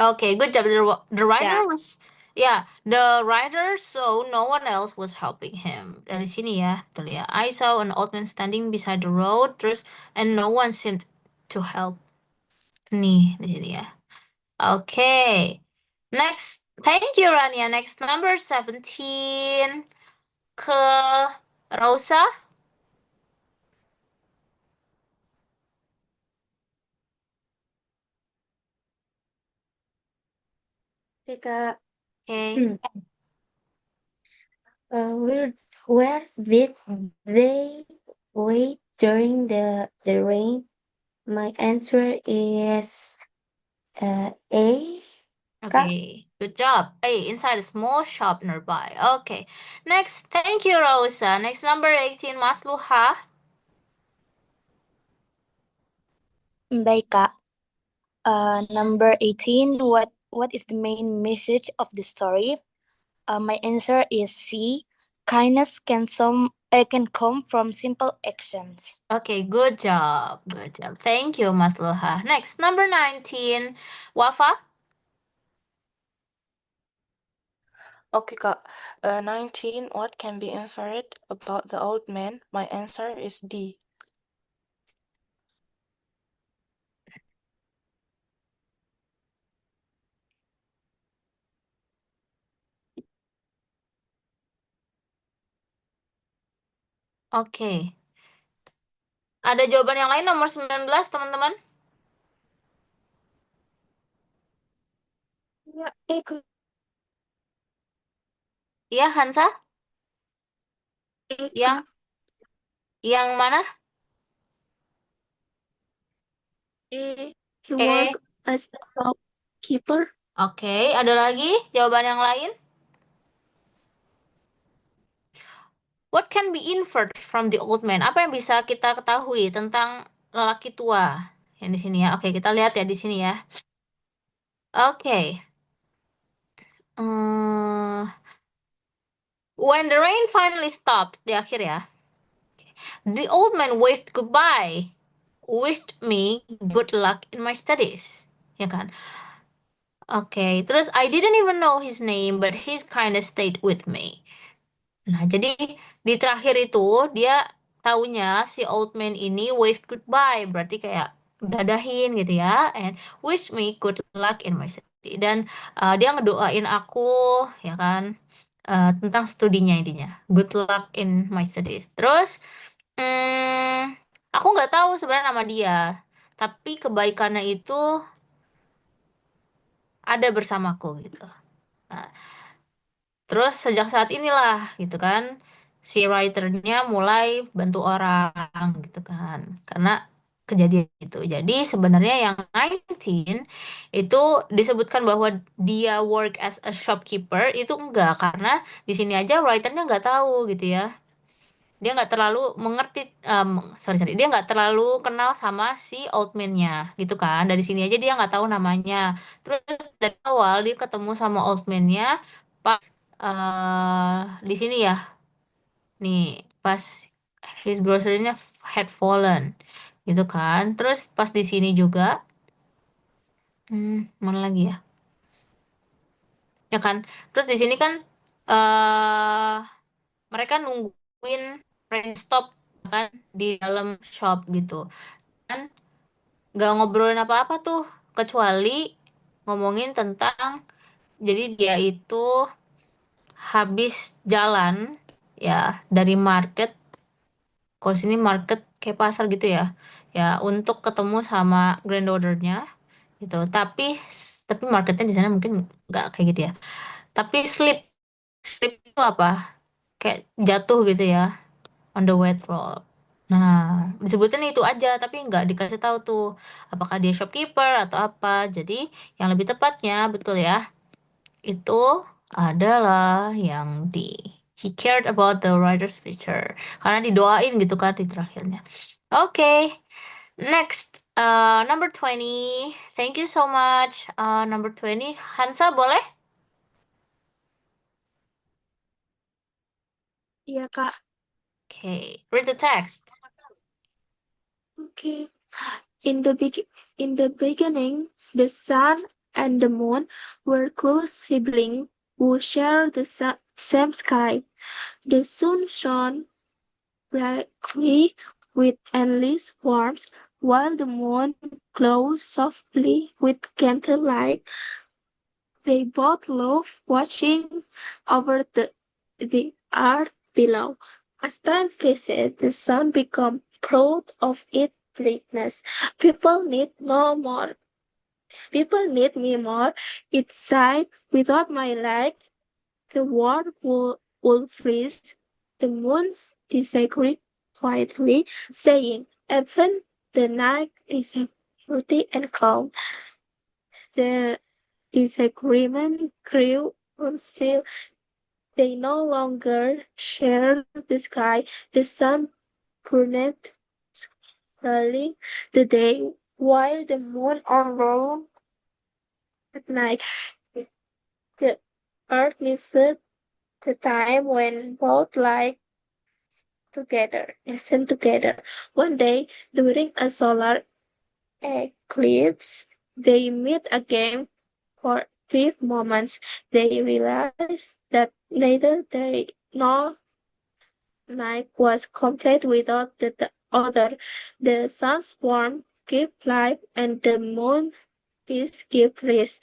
Okay, good job. The Yeah. writer was, yeah, the writer saw no one else was helping him. Dari sini ya, betul ya. I saw an old man standing beside the road, terus and no one seemed to help. Nih, di sini ya. Okay. Next, thank you Rania. Next number 17 ke Rosa. Oke, Kak. Okay. Where did they wait during the rain? My answer is A. Kak. Okay, good job. Hey, inside a small shop nearby. Okay. Next, thank you, Rosa. Next, number 18, Mas Luha. Baik, Kak. Number 18, what is the main message of the story? My answer is C. Kindness can come from simple actions. Okay, good job. Good job. Thank you, Mas Luha. Next, number 19, Wafa. Okay, Kak. 19. What can be inferred about the old man? My answer is D. Oke. Ada jawaban yang lain nomor 19, teman-teman? Ya, Iya, Hansa? Yang Kak. yang mana? He Eh, worked as a shopkeeper. oke. Ada lagi jawaban yang lain? What can be inferred from the old man? Apa yang bisa kita ketahui tentang lelaki tua? Yang di sini ya. Oke, kita lihat ya di sini ya. Oke. When the rain finally stopped, di akhir ya. The old man waved goodbye. wished me good luck in my studies. Ya kan? Oke, terus I didn't even know his name, but he's kinda stayed with me. Nah, jadi di terakhir itu dia taunya si old man ini waved goodbye, berarti kayak dadahin gitu ya, and wish me good luck in my study. Dan dia ngedoain aku, ya kan, tentang studinya intinya. Good luck in my studies. Terus, aku nggak tahu sebenarnya nama dia, tapi kebaikannya itu ada bersamaku gitu. Nah, terus sejak saat inilah gitu kan si writernya mulai bantu orang gitu kan karena kejadian itu. Jadi sebenarnya yang 19 itu disebutkan bahwa dia work as a shopkeeper itu enggak karena di sini aja writernya nggak tahu gitu ya. Dia nggak terlalu mengerti, sorry, dia nggak terlalu kenal sama si old man-nya gitu kan. Dari sini aja dia nggak tahu namanya. Terus dari awal dia ketemu sama old man-nya pas di sini ya, nih pas his grocery-nya had fallen gitu kan. Terus pas di sini juga, mana lagi ya? Ya kan. Terus di sini kan eh mereka nungguin train stop kan di dalam shop gitu kan, nggak ngobrolin apa-apa tuh kecuali ngomongin tentang jadi dia itu habis jalan ya dari market, kalau sini market kayak pasar gitu ya, ya untuk ketemu sama granddaughter-nya gitu, tapi marketnya di sana mungkin nggak kayak gitu ya, tapi sleep sleep itu apa, kayak jatuh gitu ya, on the wet roll. Nah, disebutin itu aja, tapi nggak dikasih tahu tuh apakah dia shopkeeper atau apa. Jadi, yang lebih tepatnya, betul ya, itu adalah yang di he cared about the writer's future. Karena didoain gitu kan di terakhirnya. Oke, next, number 20. Thank you so much. Number 20, Hansa boleh? Iya, Kak. Okay, read the text. Okay. In the beginning, the sun and the moon were close siblings who shared the same sky. The sun shone brightly with endless warmth, while the moon glowed softly with gentle light. They both loved watching over the earth below. As time passed, the sun became proud of its brightness. People need no more. People need me more. It sighed, without my light, the world will freeze. The moon disagreed quietly, saying, even the night is beauty and calm. The disagreement grew until they no longer shared the sky. The sun burned early the day, while the moon unrolled at night. The earth missed the time when both listened together. One day, during a solar eclipse, they met again for brief moments. They realized that neither day nor night was complete without the other. The sun's warmth gave life, and the moon's peace gave rest.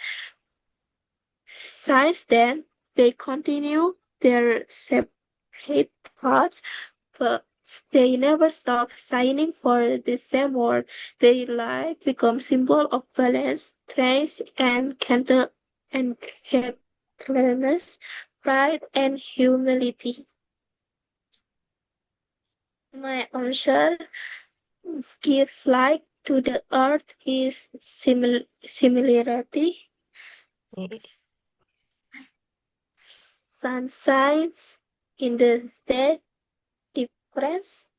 Since then, they continue their separate paths, but they never stop signing for the same world. Their life becomes symbol of balance, strength, and gentleness, pride, and humility. My answer, give light to the earth, is similarity. Okay. Sun shines in the day, difference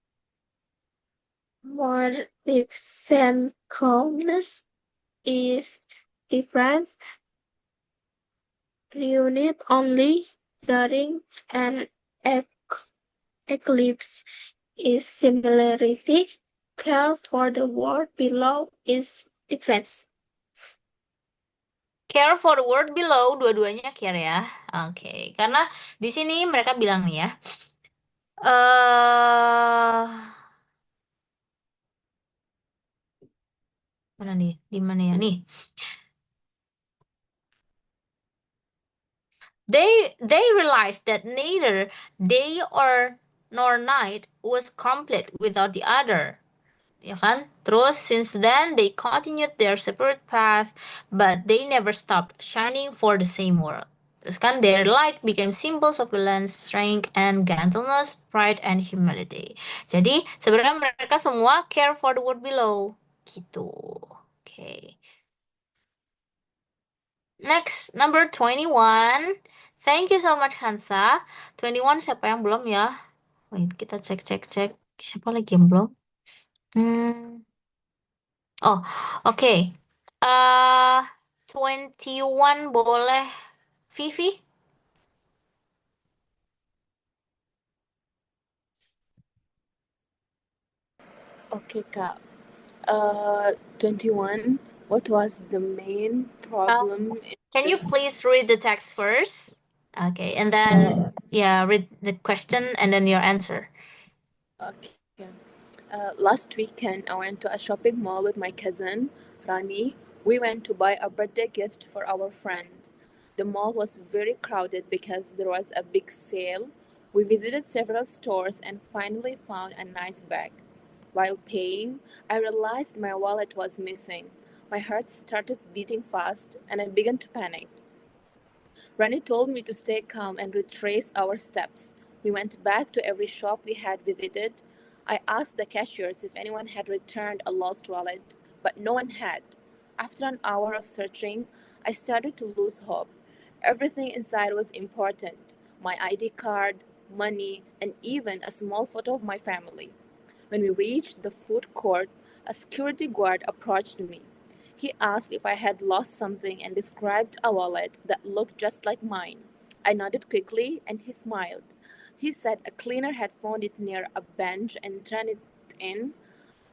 more represent calmness is difference reunite only during an eclipse is similarity Care for the word below is difference. Care for the word below, dua-duanya care ya. Oke, karena di sini mereka bilang nih ya. eh mana nih? Di mana ya nih? They realized that neither day or nor night was complete without the other. Ya kan? Terus since then they continued their separate path, but they never stopped shining for the same world. Terus kan their light became symbols of balance, strength, and gentleness, pride, and humility. Jadi sebenarnya mereka semua care for the world below. Gitu. Oke. Next, number 21. Thank you so much, Hansa. 21 siapa yang belum ya? Wait, kita cek. Siapa lagi yang belum? Oh, oke. 21 boleh Vivi? Okay, Kak. 21. What was the main problem in Can you this? please read the text first? Okay, and then read the question and then your answer. Okay. Last weekend, I went to a shopping mall with my cousin, Rani. We went to buy a birthday gift for our friend. The mall was very crowded because there was a big sale. We visited several stores and finally found a nice bag. While paying, I realized my wallet was missing. My heart started beating fast and I began to panic. Rani told me to stay calm and retrace our steps. We went back to every shop we had visited. I asked the cashiers if anyone had returned a lost wallet, but no one had. After an hour of searching, I started to lose hope. Everything inside was important: my ID card, money, and even a small photo of my family. When we reached the food court, a security guard approached me. He asked if I had lost something and described a wallet that looked just like mine. I nodded quickly and he smiled. He said a cleaner had found it near a bench and turned it in.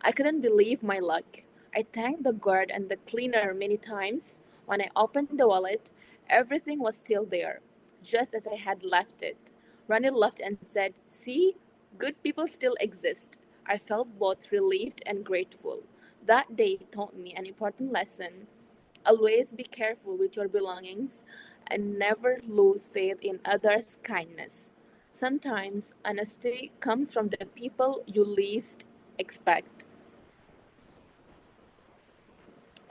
I couldn't believe my luck. I thanked the guard and the cleaner many times. When I opened the wallet, everything was still there, just as I had left it. Ronnie laughed and said, "See, good people still exist." I felt both relieved and grateful. That day taught me an important lesson. Always be careful with your belongings and never lose faith in others' kindness. Sometimes honesty comes from the people you least expect.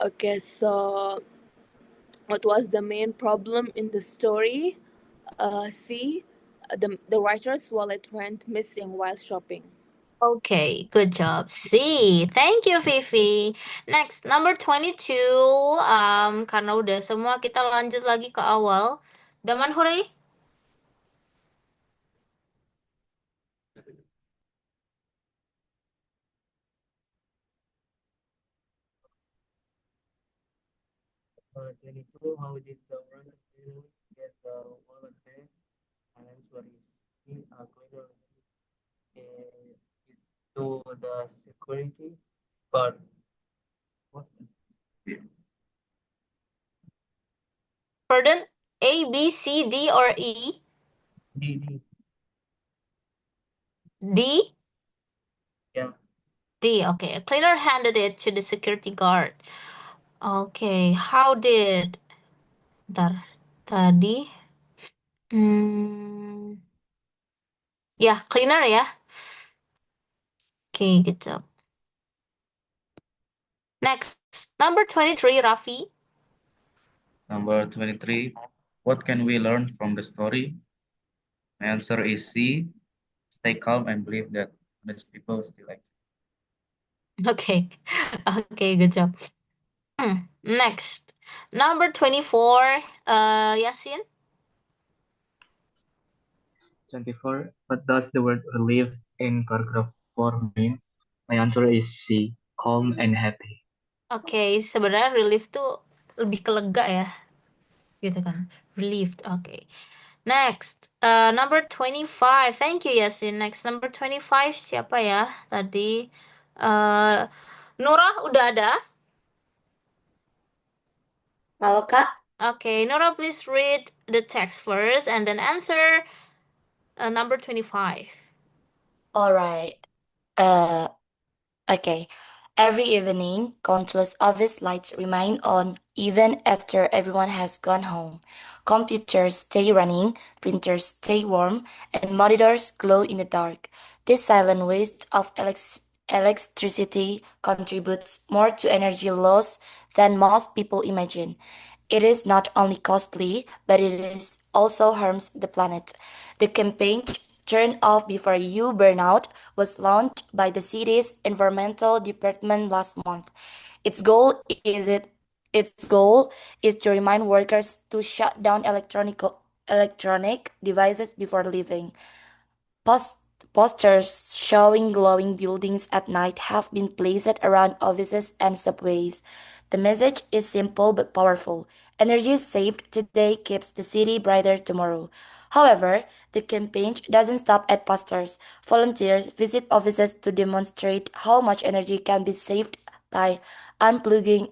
Okay, so what was the main problem in the story? C. The writer's wallet went missing while shopping. Okay, good job. C. Thank you, Vivi. Next, number 22. Karena udah semua, kita lanjut lagi ke awal. Daman Huri? Uh, 22. How did the runner get the wallet back? My answer is C. A cleaner it to the security guard. What? Pardon? A, B, C, D, or E? D. D? Yeah. D, okay. A cleaner handed it to the security guard. Okay, how did... Bentar. Tadi... Ya, cleaner ya. Okay, good job. Next, number 23, Raffi. Number 23. What can we learn from the story? My answer is C. Stay calm and believe that honest people still exist. Okay, okay, good job. Next, number 24, Yasin. 24. What does the word relieved in paragraph 4 mean? My answer is C. Calm and happy. Oke, sebenarnya relief tuh lebih ke lega ya, gitu kan? Relieved, oke. Next, number 25. Thank you, Yasin. Next, number 25 siapa ya tadi? Nurah udah ada? Halo, Kak. Okay, Nurah, please read the text first and then answer number 25. All right. Okay. Every evening, countless office lights remain on even after everyone has gone home. Computers stay running, printers stay warm, and monitors glow in the dark. This silent waste of electricity contributes more to energy loss than most people imagine. It is not only costly, but it is also harms the planet. The campaign Turn Off Before You Burn Out was launched by the city's environmental department last month. Its goal is it its goal is to remind workers to shut down electronic devices before leaving. Post- Posters showing glowing buildings at night have been placed around offices and subways. The message is simple but powerful. Energy saved today keeps the city brighter tomorrow. However, the campaign doesn't stop at posters. Volunteers visit offices to demonstrate how much energy can be saved by unplugging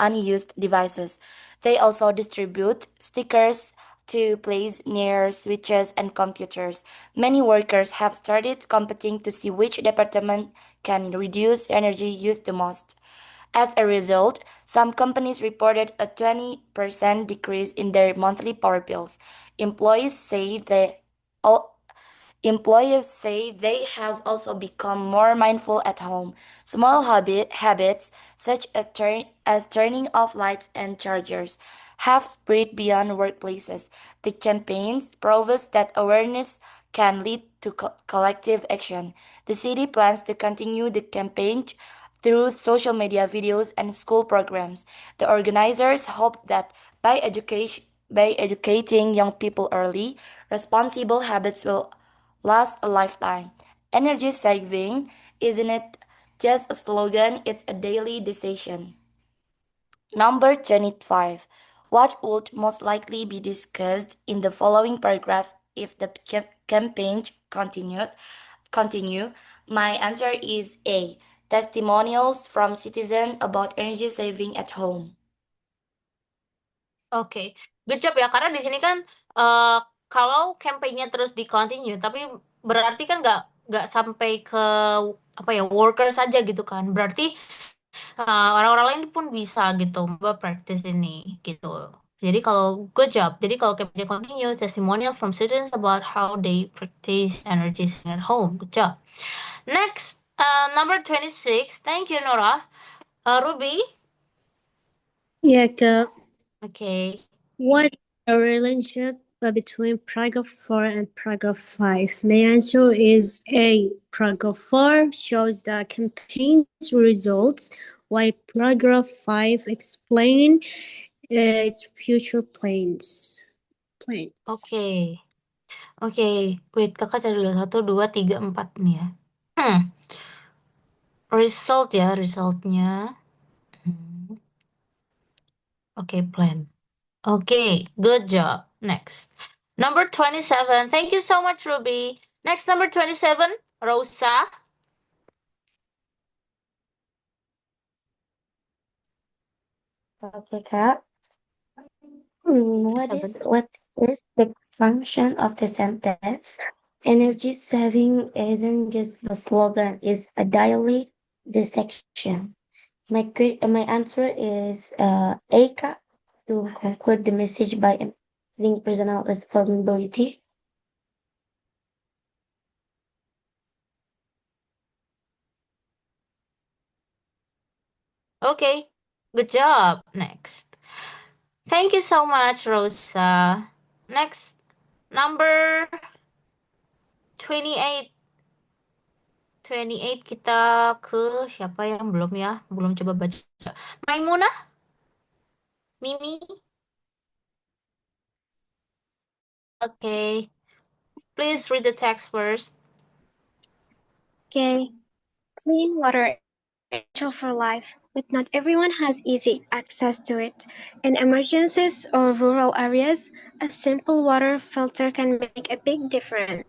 unused devices. They also distribute stickers to place near switches and computers. Many workers have started competing to see which department can reduce energy used the most. As a result, some companies reported a 20% decrease in their monthly power bills. Employees say they all Employees say they have also become more mindful at home. Small habits, such as turning off lights and chargers, have spread beyond workplaces. The campaigns proves that awareness can lead to collective action. The city plans to continue the campaign through social media videos and school programs. The organizers hope that by educating young people early, responsible habits will last a lifetime. Energy saving isn't it just a slogan, it's a daily decision. Number 25. What would most likely be discussed in the following paragraph if the campaign continue? My answer is A. Testimonials from citizens about energy saving at home. Oke, good job ya. Karena di sini kan kalau campaign-nya terus di continue, tapi berarti kan nggak sampai ke apa ya worker saja gitu kan. Berarti orang-orang lain pun bisa gitu practice ini gitu. Jadi kalau good job. Jadi kalau campaign continue, testimonial from citizens about how they practice energy saving at home. Good job. Next, number 26. Thank you, Nora. Ruby. Yeah, Kak. Okay. What a relationship between paragraph 4 and paragraph 5? My answer is A. Paragraph 4 shows the campaign's results, while paragraph 5 explain its future plans. Oke. Oke, wait, kakak cari dulu 1, 2, 3, 4 nih ya. Result ya, resultnya. Oke, plan. Okay, good job. Next. Number 27. Thank you so much, Ruby. Next, number 27, Rosa. Okay, Kak. What is the function of the sentence? Energy saving isn't just a slogan, it's a daily dissection. My answer is A, Kak, to conclude the message by emphasizing personal responsibility. Okay, good job. Next. Thank you so much, Rosa. Next, number 28. 28 kita ke siapa yang belum ya? Belum coba baca. Maimunah? Mimi? Okay. Please read the text first. Okay. Clean water is essential for life, but not everyone has easy access to it. In emergencies or rural areas, a simple water filter can make a big difference.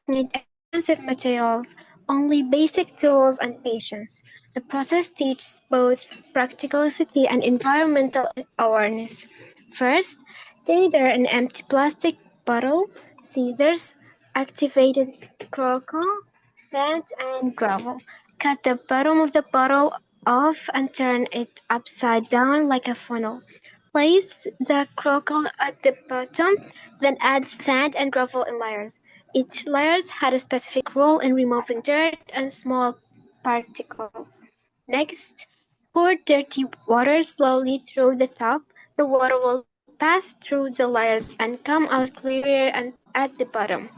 Need expensive materials, only basic tools and patience. The process teaches both practicality and environmental awareness. First, gather an empty plastic bottle, scissors, activated charcoal, sand, and gravel. Cut the bottom of the bottle off and turn it upside down like a funnel. Place the charcoal at the bottom, then add sand and gravel in layers. Each layer had a specific role in removing dirt and small particles. Next, pour dirty water slowly through the top. The water will pass through the layers and come out clearer and at the bottom.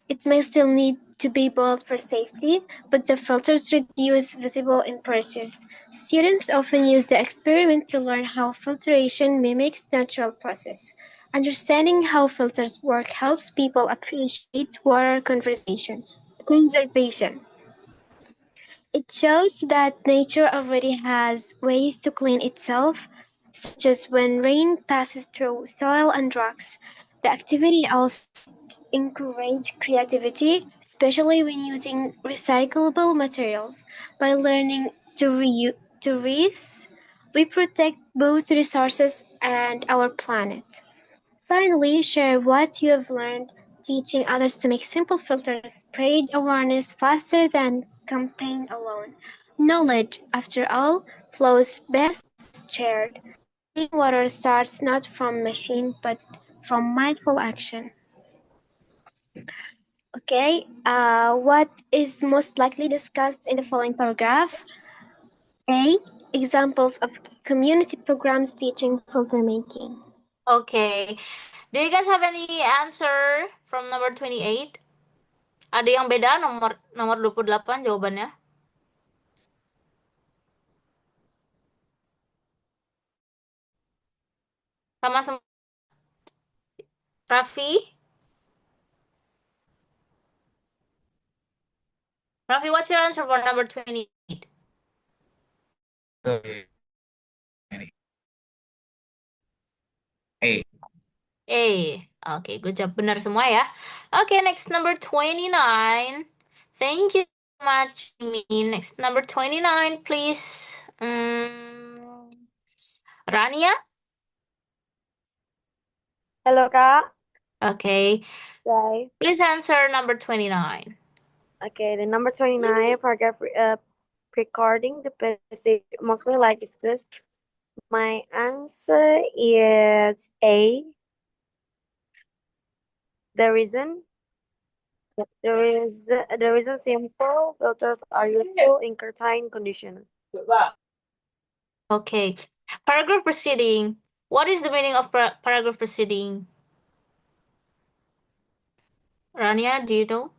It may still need to be boiled for safety, but the filters reduce visible impurities. Students often use the experiment to learn how filtration mimics natural process. Understanding how filters work helps people appreciate water conservation. It shows that nature already has ways to clean itself, such as when rain passes through soil and rocks. The activity also encourages creativity, especially when using recyclable materials. By learning to reuse, we protect both resources and our planet. Finally, share what you have learned. Teaching others to make simple filters spread awareness faster than campaign alone. Knowledge, after all, flows best shared. Clean water starts not from machine but from mindful action. Okay, what is most likely discussed in the following paragraph? A. Examples of community programs teaching filter making. Okay. Do you guys have any answer from number 28? Ada yang beda nomor 28 jawabannya? Sama semua. Raffi? Raffi, what's your answer for number 28? So, A. A. Okay, good job. Benar semua ya. Okay, next number 29. Thank you so much, me. Next number 29, please. Rania? Halo Kak. Okay. Okay. Please answer number 29. Okay, the number 29 paragraph recording the passage mostly like discussed. My answer is A. The reason simple filters are useful in certain conditions. Okay. Paragraph preceding. What is the meaning of paragraph preceding? Rania, do you know?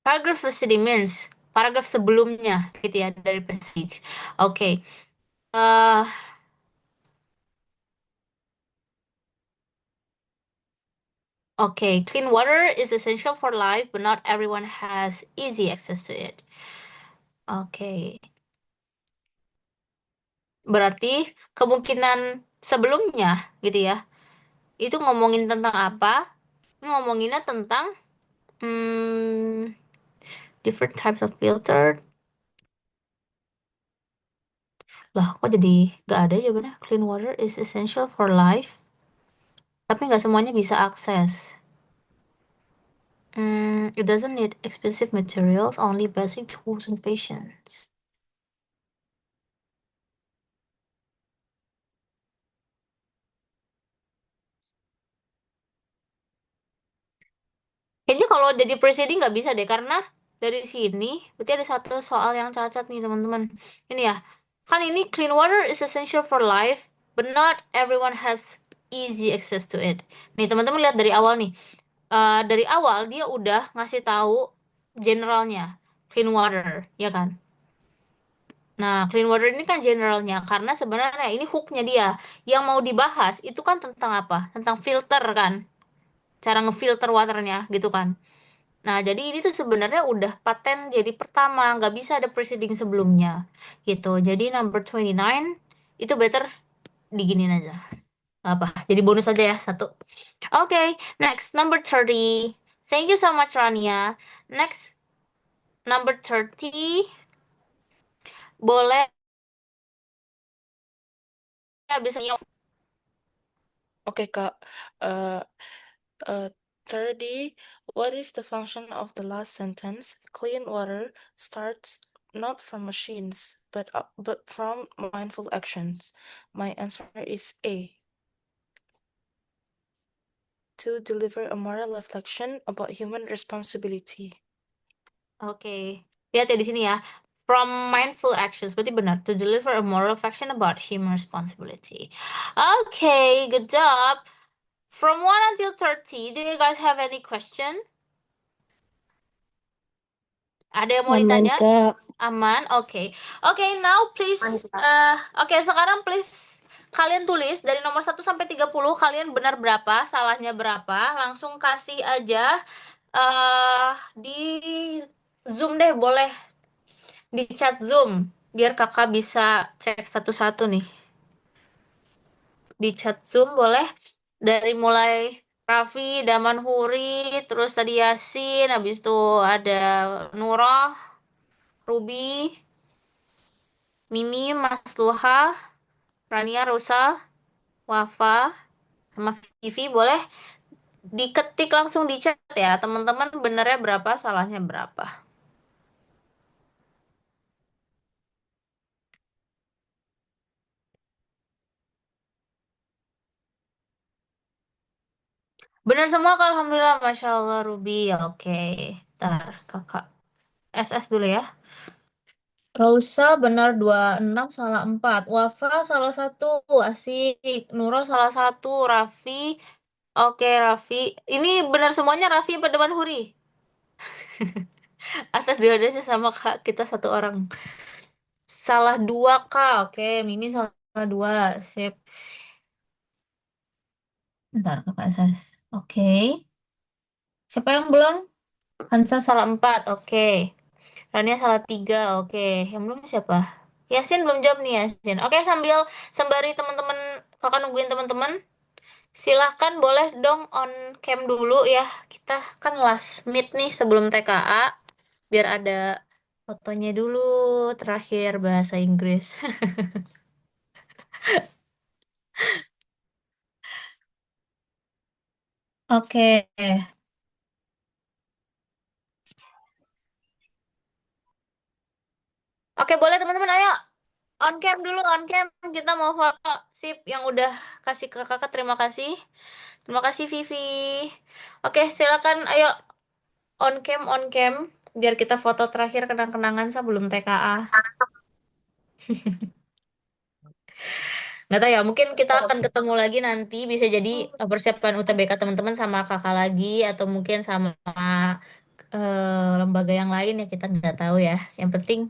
Paragraph preceding means paragraf sebelumnya gitu ya dari passage. Okay. Okay, clean water is essential for life, but not everyone has easy access to it. Okay. Berarti kemungkinan sebelumnya gitu ya. Itu ngomongin tentang apa? Ngomonginnya tentang different types of filter. Lah, kok jadi gak ada jawabannya? Clean water is essential for life. Tapi nggak semuanya bisa akses. It doesn't need expensive materials, only basic tools and patience. Kayaknya kalau jadi presiden nggak bisa deh, karena dari sini berarti ada satu soal yang cacat nih teman-teman. Ini ya, kan ini clean water is essential for life, but not everyone has easy access to it. Nih teman-teman lihat dari awal nih. Dari awal dia udah ngasih tahu generalnya clean water, ya kan? Nah, clean water ini kan generalnya, karena sebenarnya ini hooknya dia. Yang mau dibahas itu kan tentang apa? Tentang filter kan? Cara ngefilter waternya gitu kan? Nah, jadi ini tuh sebenarnya udah paten jadi pertama, nggak bisa ada preceding sebelumnya gitu. Jadi number 29 itu better diginin aja. Apa? Jadi bonus aja ya, 1. Okay, next, number 30. Thank you so much, Rania. Next, number 30. Boleh bisa Okay, Kak. Uh, 30. What is the function of the last sentence? Clean water starts not from machines, but from mindful actions. My answer is A. To deliver a moral reflection about human responsibility. Oke, lihat ya di sini ya. From mindful actions, berarti benar. To deliver a moral reflection about human responsibility. Okay, good job. From 1 until 30, do you guys have any question? Ada yang mau Aman, ditanya? Kak. Aman, oke. Oke, now please, oke, sekarang please kalian tulis dari nomor 1 sampai 30, kalian benar berapa, salahnya berapa, langsung kasih aja di Zoom deh, boleh di chat Zoom, biar kakak bisa cek satu-satu nih. Di chat Zoom boleh, dari mulai Raffi, Daman Huri, terus tadi Yasin, habis itu ada Nurah, Ruby, Mimi, Mas Luha, Rania, Rosa, Wafa, sama Vivi, boleh diketik langsung di chat ya, teman-teman benernya berapa, salahnya berapa. Bener semua Kak, alhamdulillah, Masya Allah, Ruby. Oke, ntar kakak SS dulu ya. Rosa benar 26, salah 4. Wafa salah 1, asik. Nurul salah 1, Raffi. Oke, Raffi. Ini benar semuanya Raffi apa Dewan Huri? Atas dua-duanya sama Kak, kita 1 orang. Salah 2 Kak, oke. Mimi salah 2, sip. Bentar kakak SS. Oke. Siapa yang belum? Hansa salah 4, oke. Rania salah 3, oke. Yang belum siapa? Yasin belum jawab nih Yasin. Oke, sembari teman-teman kakak nungguin teman-teman, silahkan boleh dong on cam dulu ya. Kita kan last meet nih sebelum TKA, biar ada fotonya dulu terakhir bahasa Inggris. Oke. Oke, boleh teman-teman, ayo on cam dulu, on cam. Kita mau foto. Sip, yang udah kasih ke kakak terima kasih. Terima kasih Vivi. Oke, silakan ayo on cam biar kita foto terakhir kenang-kenangan sebelum TKA. Nggak tahu ya, mungkin kita akan ketemu lagi nanti, bisa jadi persiapan UTBK teman-teman sama kakak lagi, atau mungkin sama lembaga yang lain ya, kita nggak tahu ya. Yang penting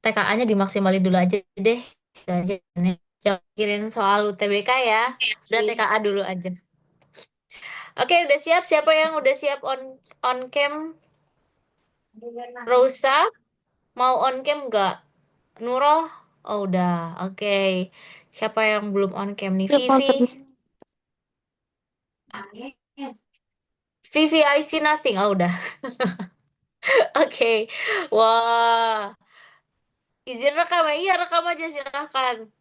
TKA-nya dimaksimalin dulu aja deh. Itu aja. Jangan mikirin soal UTBK ya, udah TKA dulu aja. Oke, udah siap? Siapa yang udah siap on cam? Rosa, mau on cam nggak? Nuroh, oh udah, oke. Siapa yang belum on cam nih? Vivi. Vivi, I see nothing. Oh udah. Oke. Wah, izin rekam ya? Iya, rekam aja silakan.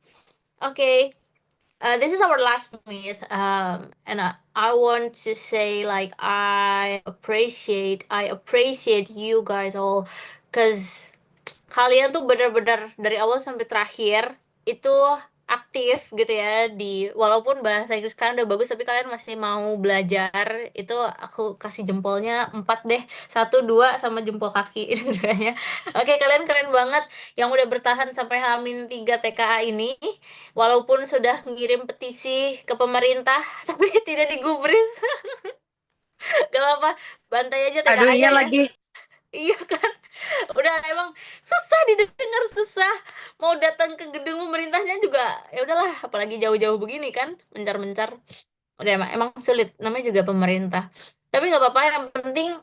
Oke. This is our last meet, and I want to say like I appreciate you guys all, cause kalian tuh bener-bener dari awal sampai terakhir itu aktif gitu ya, walaupun bahasa Inggris kalian udah bagus tapi kalian masih mau belajar, itu aku kasih jempolnya 4 deh, 1, 2 sama jempol kaki dua-duanya. Oke, kalian keren banget yang udah bertahan sampai H-3 TKA ini, walaupun sudah ngirim petisi ke pemerintah tapi tidak digubris. Gak apa-apa, bantai aja Aduh, TKA-nya iya ya. lagi. Iya kan, udah emang susah didengar, susah mau datang ke gedung pemerintahnya juga, ya udahlah, apalagi jauh-jauh begini kan, mencar-mencar, udah emang sulit, namanya juga pemerintah. Tapi nggak apa-apa, yang penting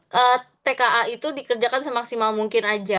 TKA itu dikerjakan semaksimal mungkin aja.